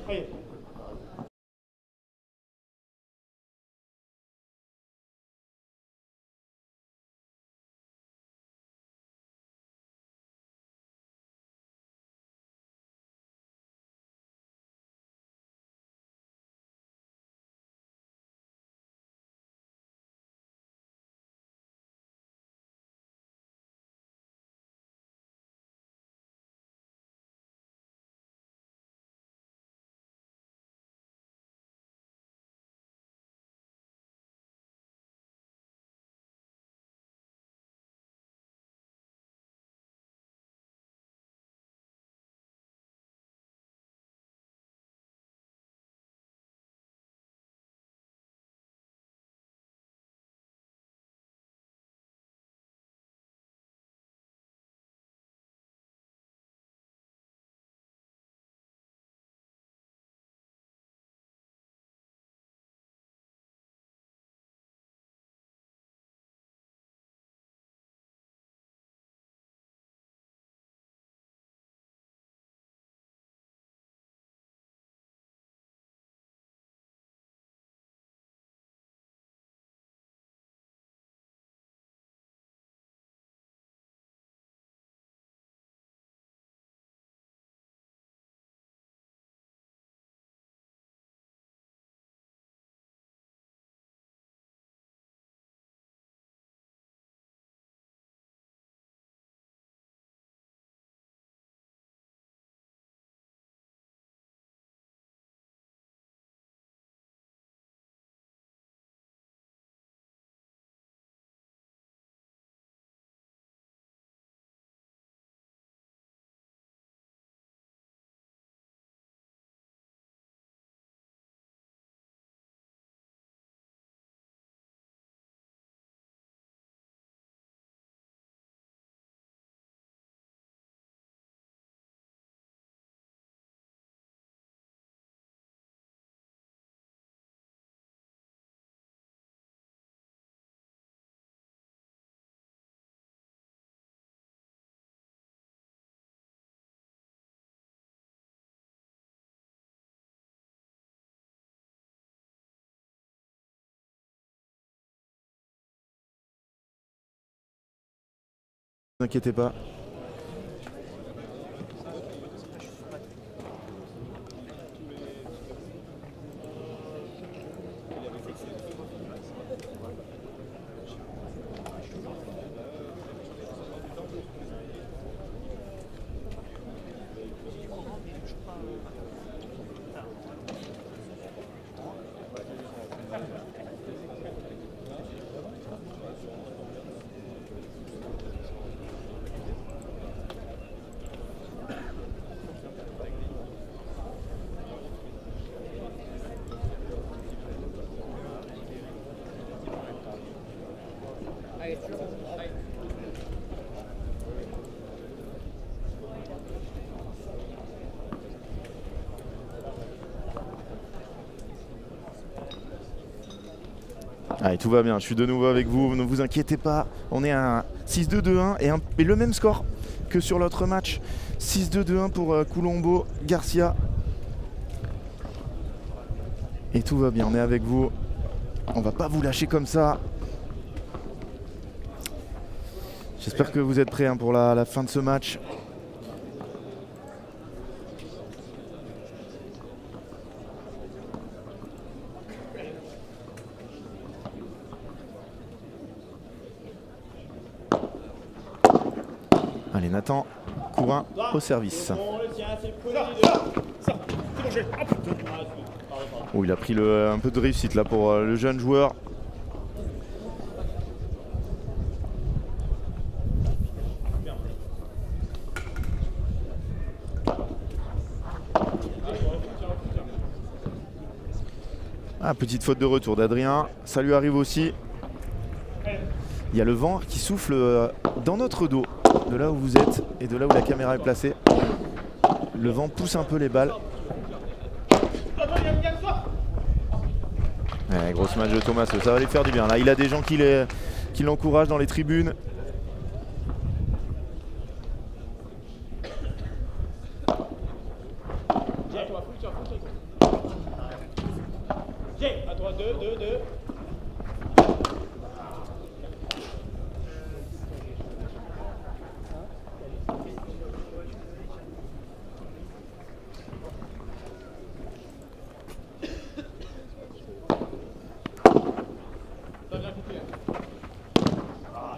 Ne vous inquiétez pas. Allez, tout va bien, je suis de nouveau avec vous, ne vous inquiétez pas. On est à 6-2-2-1 et le même score que sur l'autre match. 6-2-2-1 pour Colombo, Garcia. Et tout va bien, on est avec vous. On va pas vous lâcher comme ça. J'espère que vous êtes prêts, hein, pour la fin de ce match. Allez, Nathan Courin au service. Oh, il a pris un peu de réussite là pour le jeune joueur. Ah, petite faute de retour d'Adrien. Ça lui arrive aussi. Il y a le vent qui souffle dans notre dos, de là où vous êtes et de là où la caméra est placée. Le vent pousse un peu les balles. Ouais, grosse match de Thomas, ça va lui faire du bien. Là, il a des gens qui l'encouragent dans les tribunes. À toi, 2.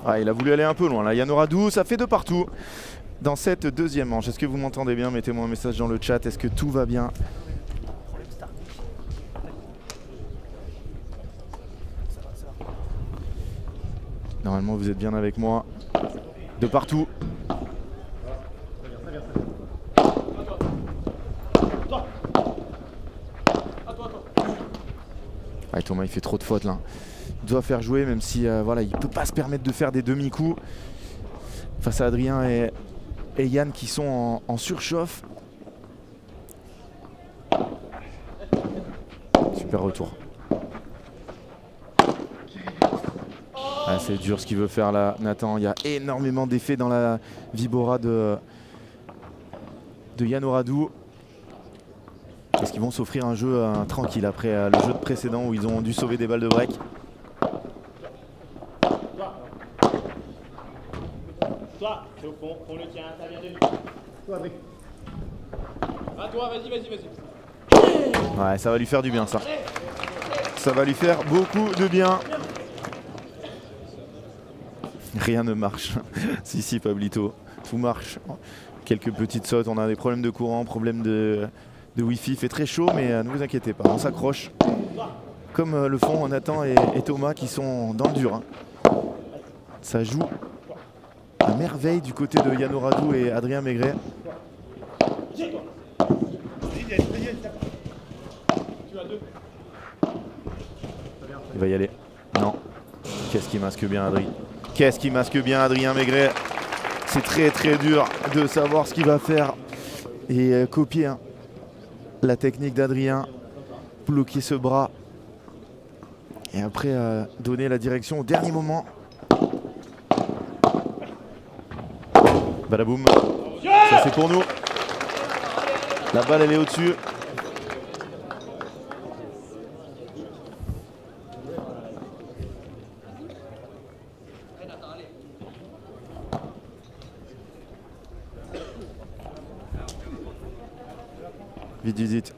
Ah, il a voulu aller un peu loin là. Yann Oradou, ça fait 2 partout dans cette deuxième manche. Est-ce que vous m'entendez bien? Mettez-moi un message dans le chat. Est-ce que tout va bien? Normalement, vous êtes bien avec moi. De partout. Ah, Thomas, il fait trop de fautes là. Il doit faire jouer, même si voilà, il ne peut pas se permettre de faire des demi-coups face à Adrien et Yann qui sont en surchauffe. Super retour. Ah, c'est dur ce qu'il veut faire là, Nathan. Il y a énormément d'effets dans la vibora de Yann Oradou. Est-ce qu'ils vont s'offrir un jeu tranquille après le jeu précédent où ils ont dû sauver des balles de break? Toi, c'est au fond, on le tient, ça vient de lui. Toi, avec. À toi, vas-y. Ouais, ça va lui faire du bien ça. Ça va lui faire beaucoup de bien. Rien ne marche. si, Pablito, tout marche. Quelques petites sautes, on a des problèmes de courant, problèmes de Wi-Fi. Il fait très chaud, mais ne vous inquiétez pas, on s'accroche. Comme le font Nathan et Thomas qui sont dans le dur. Hein. Ça joue à merveille du côté de Yann Oradou et Adrien Maigret. Il va y aller. Non. Qu'est-ce qui masque bien Adrien? Qu'est-ce qui masque bien Adrien Maigret? C'est très dur de savoir ce qu'il va faire et copier hein, la technique d'Adrien. Bloquer ce bras. Et après donner la direction au dernier moment. Badaboum. Ça c'est pour nous. La balle elle est au-dessus. Vite.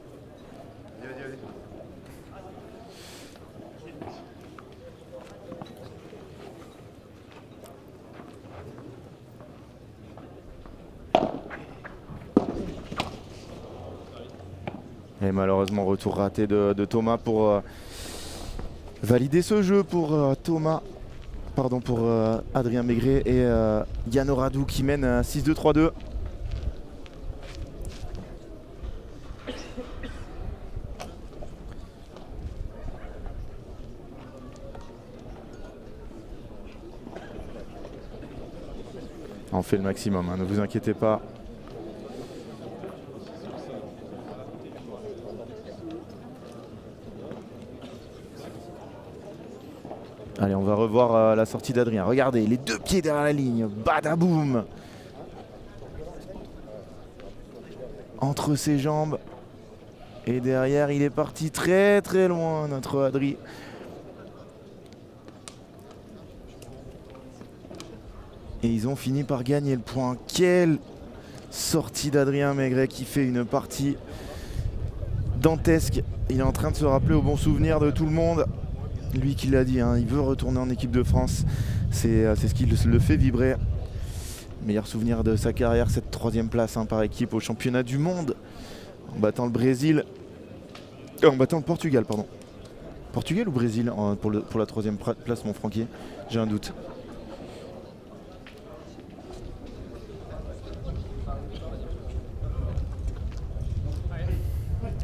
Et malheureusement retour raté de Thomas pour valider ce jeu pour pour Adrien Maigret et Yann Oradou qui mène 6-2, 3-2. On fait le maximum, hein, ne vous inquiétez pas. Allez, on va revoir la sortie d'Adrien. Regardez, les 2 pieds derrière la ligne. Badaboum! Entre ses jambes. Et derrière, il est parti très loin, notre Adrien. Et ils ont fini par gagner le point. Quelle sortie d'Adrien Maigret qui fait une partie dantesque. Il est en train de se rappeler au bon souvenir de tout le monde. Lui qui l'a dit, hein, il veut retourner en équipe de France. C'est ce qui le fait vibrer. Meilleur souvenir de sa carrière, cette 3e place hein, par équipe au championnat du monde. En battant le Brésil. En battant le Portugal, pardon. Portugal ou Brésil pour la 3e place, mon Francky? J'ai un doute.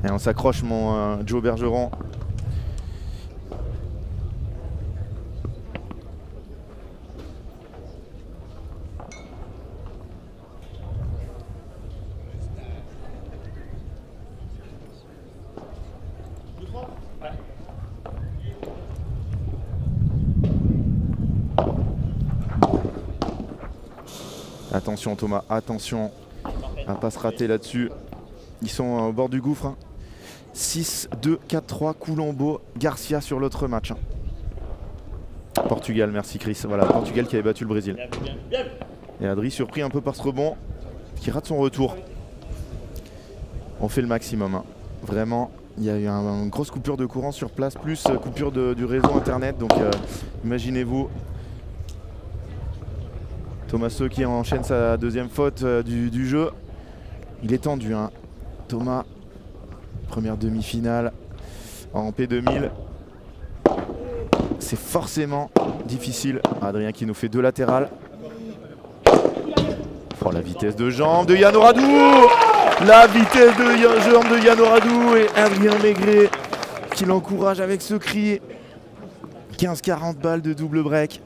Et on s'accroche mon Joe Bergeron. Attention Thomas, attention à pas se rater là-dessus. Ils sont au bord du gouffre. 6-2, 4-3, Colombo, Garcia sur l'autre match. Portugal, merci Chris. Voilà, Portugal qui avait battu le Brésil. Et Adri surpris un peu par ce rebond, qui rate son retour. On fait le maximum. Vraiment, il y a eu une grosse coupure de courant sur place, plus coupure du réseau internet. Donc imaginez-vous. Thomaseux qui enchaîne sa deuxième faute du jeu. Il est tendu, hein. Thomas, première demi-finale en P2000. C'est forcément difficile. Adrien qui nous fait deux latérales. Oh, la vitesse de jambe de Yann Oradou. La vitesse de jambe de Yann Oradou et Adrien Maigret qui l'encourage avec ce cri. 15-40 balles de double break.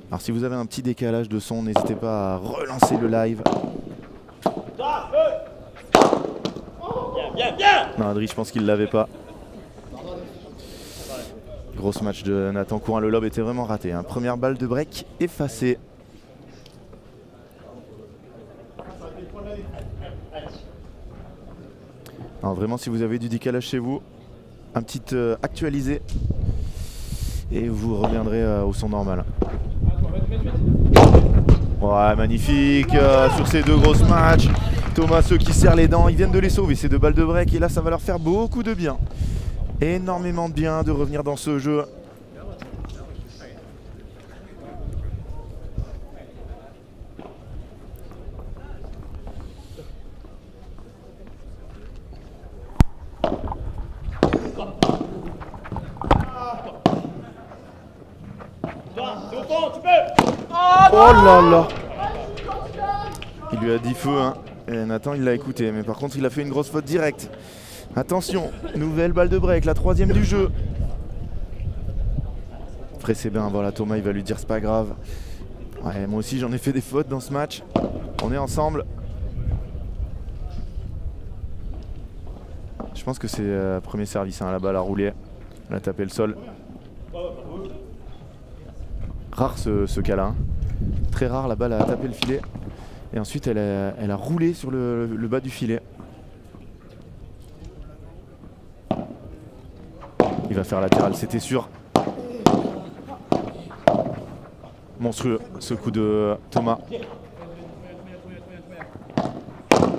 Alors si vous avez un petit décalage de son, n'hésitez pas à relancer le live. Non, Adri, je pense qu'il ne l'avait pas. Grosse match de Nathan Courin, le lob était vraiment raté. Hein. Première balle de break effacée. Alors vraiment, si vous avez du décalage chez vous, un petit actualisé et vous reviendrez au son normal. Ouais, magnifique sur ces deux grosses matchs. Thomaseux qui serre les dents, ils viennent de les sauver ces deux balles de break et là ça va leur faire beaucoup de bien. Énormément de bien de revenir dans ce jeu. Oh là là! Il lui a dit feu, hein. Et Nathan il l'a écouté, mais par contre il a fait une grosse faute directe. Attention, nouvelle balle de break, la troisième du jeu. Fressébin, voilà, Thomas il va lui dire c'est pas grave. Ouais, moi aussi j'en ai fait des fautes dans ce match. On est ensemble. Je pense que c'est premier service, hein, la balle a roulé. Elle a tapé le sol. Rare ce cas-là. Hein. Très rare, la balle a tapé le filet. Et ensuite elle a roulé sur le bas du filet. Il va faire latéral, c'était sûr. Monstrueux ce coup de Thomas.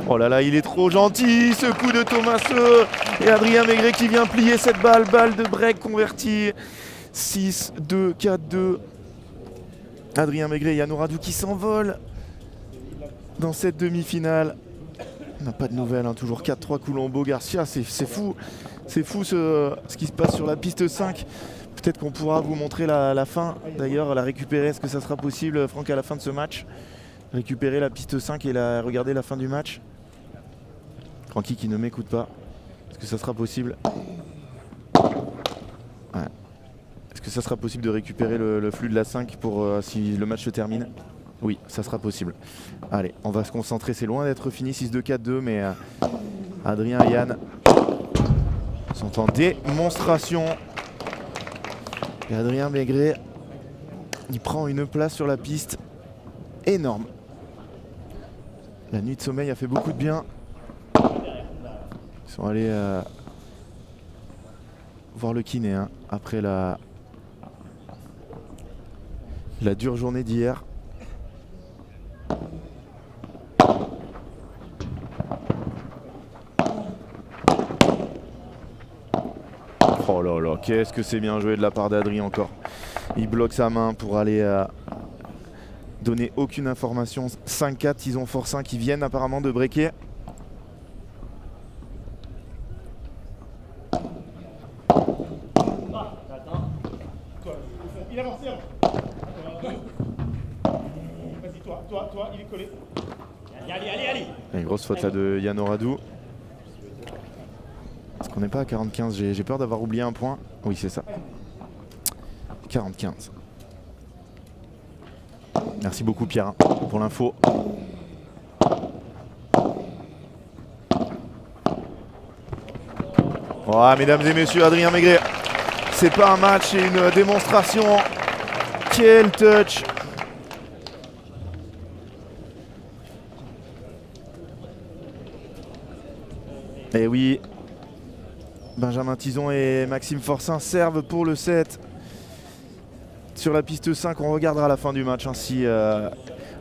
Oh là là, il est trop gentil ce coup de Thomaseux. Et Adrien Maigret qui vient plier cette balle. Balle de break convertie. 6-2, 4-2. Adrien Maigret et Yann Oradou qui s'envolent dans cette demi-finale. On n'a pas de nouvelles, hein. Toujours 4-3 Colombo Garcia, c'est fou. C'est fou ce qui se passe sur la piste 5. Peut-être qu'on pourra vous montrer la fin. D'ailleurs, la récupérer, est-ce que ça sera possible, Franck, à la fin de ce match? Récupérer la piste 5 et regarder la fin du match. Francky qui ne m'écoute pas. Est-ce que ça sera possible? Ouais. Est-ce que ça sera possible de récupérer le flux de la 5 pour si le match se termine? Oui, ça sera possible. Allez, on va se concentrer. C'est loin d'être fini, 6-2, 4-2, mais Adrien et Yann sont en démonstration. Et Adrien Maigret, il prend une place sur la piste énorme. La nuit de sommeil a fait beaucoup de bien. Ils sont allés voir le kiné, hein, après la dure journée d'hier. Oh là là, qu'est-ce que c'est bien joué de la part d'Adrien encore. Il bloque sa main pour aller donner aucune information. 5-4, ils ont force 1 qui viennent apparemment de breaker. Il avance, il avance. Vas-y, toi, il est collé. Allez. Une grosse faute là de Yann Oradou. Est-ce qu'on n'est pas à 45? J'ai peur d'avoir oublié un point. Oui, c'est ça. 45. Merci beaucoup Pierre, hein, pour l'info. Oh, mesdames et messieurs, Adrien Maigret. C'est pas un match, c'est une démonstration Quel touch! Et oui, Benjamin Tison et Maxime Forçin servent pour le set. Sur la piste 5, on regardera la fin du match ainsi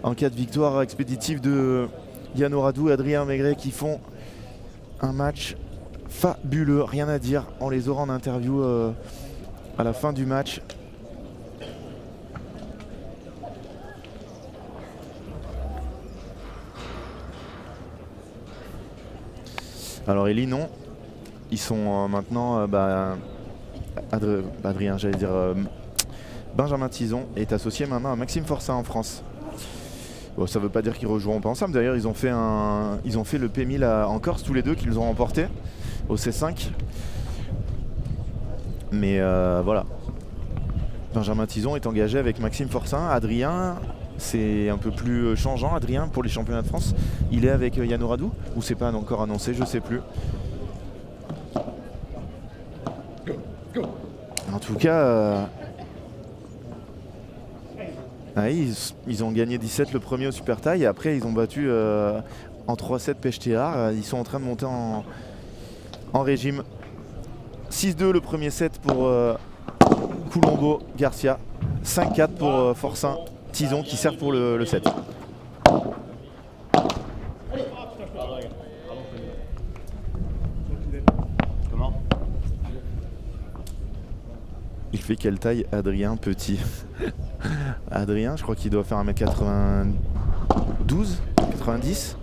en cas de victoire expéditive de Yann Oradou et Adrien Maigret qui font un match fabuleux, rien à dire. On les aura en interview à la fin du match. Alors Elie, non, ils sont maintenant Adrien, j'allais dire Benjamin Tison est associé maintenant à Maxime Forçin en France. Bon, ça ne veut pas dire qu'ils rejoueront pas ensemble. D'ailleurs, ils ont fait le P1000 en Corse tous les deux, qu'ils ont remporté au C5. Mais voilà. Benjamin Tison est engagé avec Maxime Forçin. Adrien, c'est un peu plus changeant. Adrien, pour les championnats de France, il est avec Yann Oradou ou c'est pas encore annoncé, je sais plus. En tout cas, ils ont gagné 17 le premier au Super Taille et après ils ont battu en 3-7 Pechtéard. Ils sont en train de monter en régime. 6-2 le premier set pour Coulombo Garcia. 5-4 pour Forçin Tison qui servent pour le set. Il fait quelle taille Adrien petit? Adrien, je crois qu'il doit faire 1m92, 90.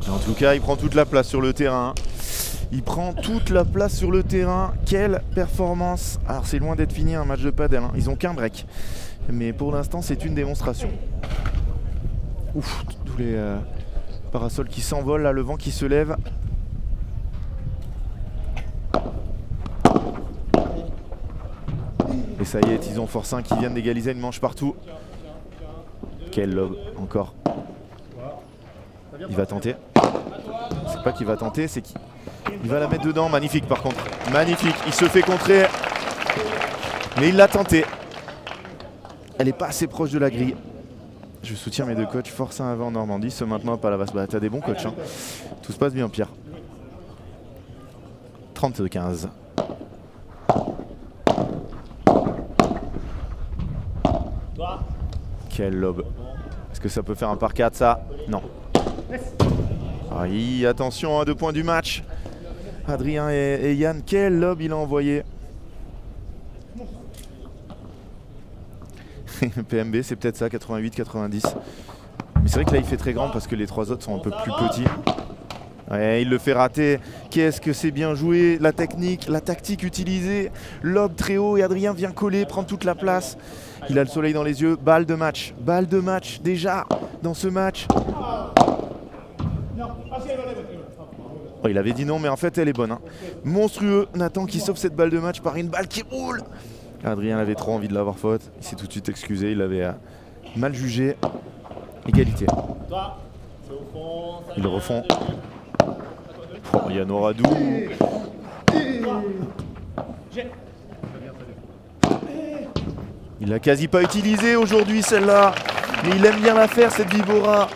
En tout cas, il prend toute la place sur le terrain. Il prend toute la place sur le terrain. Quelle performance! Alors c'est loin d'être fini un match de padel, hein. Ils ont qu'un break. Mais pour l'instant, c'est une démonstration. Ouf, tous les parasols qui s'envolent, là, le vent qui se lève. Et ça y est, Tison Forçin qui viennent d'égaliser une manche partout. Quel lob encore. Il va tenter. C'est pas qu'il va tenter, c'est qu'il va la mettre dedans. Magnifique par contre. Magnifique. Il se fait contrer. Mais il l'a tenté. Elle n'est pas assez proche de la grille. Je soutiens mes deux coachs. Forçin avant Normandie. Ce maintenant pas la basse. Bah, t'as des bons coachs. Hein. Tout se passe bien, Pierre. 30-15. Quel lob. Est-ce que ça peut faire un par 4 ça? Non. Aïe, attention, 2 points du match. Adrien et Yann, quel lob il a envoyé. PMB c'est peut-être ça, 88-90. Mais c'est vrai que là il fait très grand parce que les 3 autres sont un peu plus petits. Ouais, il le fait rater. Qu'est-ce que c'est bien joué. La technique, la tactique utilisée. Lob très haut et Adrien vient coller, prendre toute la place. Il a le soleil dans les yeux. Balle de match. Balle de match déjà dans ce match. Oh, il avait dit non, mais en fait elle est bonne. Hein. Monstrueux. Nathan qui sauve cette balle de match par une balle qui roule. Adrien avait trop envie de l'avoir faute. Il s'est tout de suite excusé. Il avait mal jugé. Égalité. Ils le refont. Oh, Yann Oradou. Il l'a quasi pas utilisé aujourd'hui celle-là. Mais il aime bien la faire cette Vibora.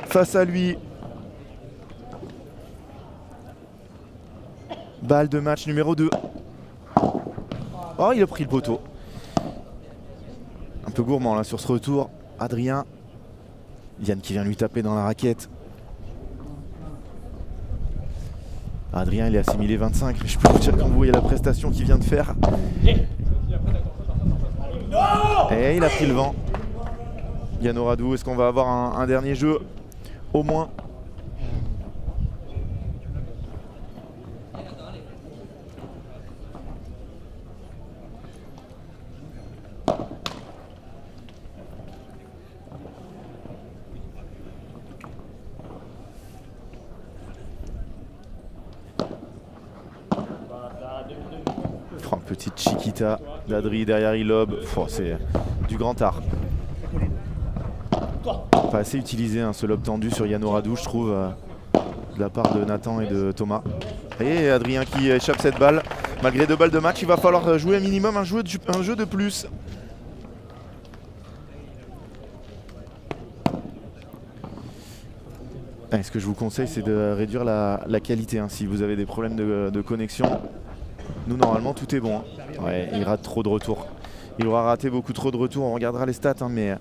Face à lui. Balle de match numéro 2. Oh, il a pris le poteau. Un peu gourmand là sur ce retour. Adrien. Yann qui vient lui taper dans la raquette. Adrien il est assimilé 25, mais je peux vous dire quand vous voyez la prestation qu'il vient de faire. Et il a pris le vent. Yann Oradou, est-ce qu'on va avoir un dernier jeu? Au moins. Oh, petite chiquita d'Adri derrière Ilob. Oh, c'est du grand art. Pas assez utilisé hein, ce lob tendu sur Yann Oradou, je trouve, de la part de Nathan et de Thomas. Et Adrien qui échappe cette balle. Malgré 2 balles de match, il va falloir jouer un minimum un jeu de plus. Ce que je vous conseille, c'est de réduire la qualité hein, si vous avez des problèmes de connexion. Nous, normalement, tout est bon. Hein. Ouais, il rate trop de retours. Il aura raté beaucoup trop de retours. On regardera les stats, hein, mais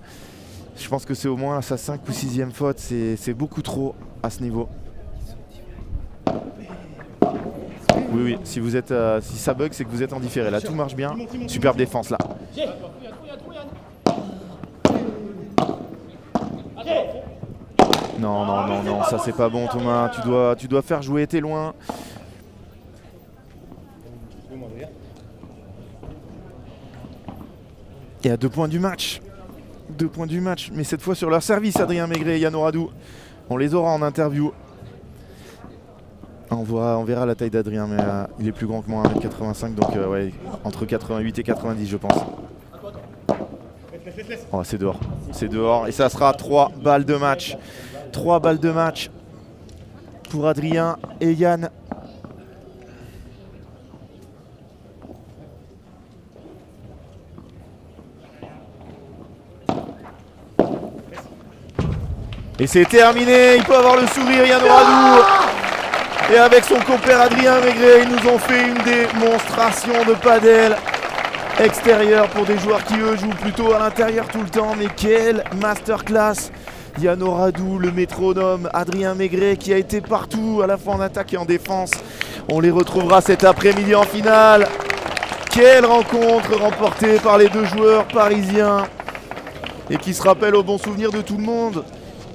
je pense que c'est au moins sa 5e ou 6e faute. C'est beaucoup trop à ce niveau. Oui, si vous êtes, si ça bug, c'est que vous êtes en différé. Là, tout marche bien. Superbe défense, là. Non, ça c'est pas bon Thomas, tu dois faire jouer, t'es loin. Et à 2 points du match. 2 points du match, mais cette fois sur leur service, Adrien Maigret et Yann Oradou. On les aura en interview. On verra la taille d'Adrien, mais il est plus grand que moi, 1m85, donc ouais, entre 88 et 90 je pense. Oh, c'est dehors, et ça sera 3 balles de match. 3 balles de match pour Adrien et Yann. Et c'est terminé, il peut avoir le sourire Yann Oradou. Et avec son compère Adrien Maigret, ils nous ont fait une démonstration de padel extérieur pour des joueurs qui eux jouent plutôt à l'intérieur tout le temps. Mais quelle masterclass! Yann Oradou, le métronome, Adrien Maigret qui a été partout, à la fois en attaque et en défense. On les retrouvera cet après-midi en finale. Quelle rencontre remportée par les 2 joueurs parisiens et qui se rappelle au bon souvenir de tout le monde.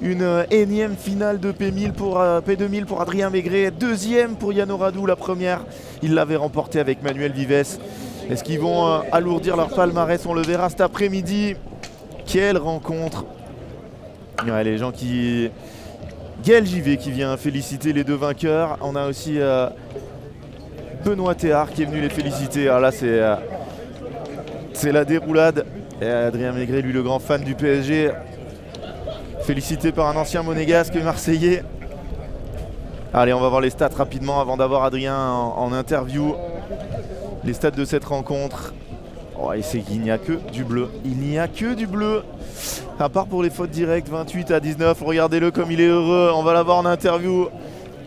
Une énième finale de P2000 P2000 pour Adrien Maigret, 2e pour Yann Oradou, la première. Il l'avait remportée avec Manuel Vives. Est-ce qu'ils vont alourdir leur palmarès? On le verra cet après-midi. Quelle rencontre! Ouais, les gens qui... Gaël JV qui vient féliciter les 2 vainqueurs. On a aussi Benoît Théard qui est venu les féliciter. Alors là, c'est la déroulade. Et Adrien Maigret, lui, le grand fan du PSG. Félicité par un ancien monégasque marseillais. Allez, on va voir les stats rapidement avant d'avoir Adrien en interview. Les stats de cette rencontre. Oh, et c'est qu'il n'y a que du bleu. Il n'y a que du bleu. À part pour les fautes directes, 28 à 19. Regardez-le comme il est heureux. On va l'avoir en interview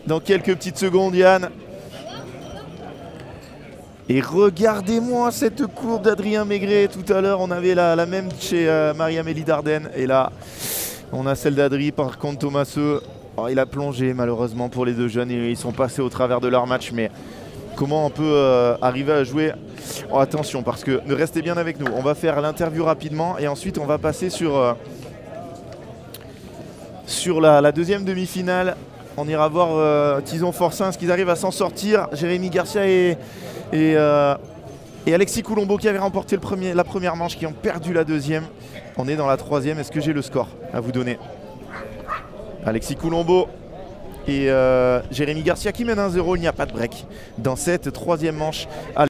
dans quelques petites secondes, Yann. Et regardez-moi cette courbe d'Adrien Maigret. Tout à l'heure, on avait la même chez Marie-Amélie Dardenne. Et là, on a celle d'Adri. Par contre, Thomaseux, oh, il a plongé malheureusement pour les 2 jeunes. Ils sont passés au travers de leur match. Mais comment on peut arriver à jouer? Oh, attention, parce que restez bien avec nous. On va faire l'interview rapidement et ensuite on va passer sur la 2e demi-finale. On ira voir Tison Forcin, ce qu'ils arrivent à s'en sortir. Jérémy Garcia et Alexis Coulombo qui avaient remporté la première manche, qui ont perdu la 2e. On est dans la 3e. Est-ce que j'ai le score à vous donner? Alexis Coulombo et Jérémy Garcia qui mène 1-0. Il n'y a pas de break dans cette 3e manche.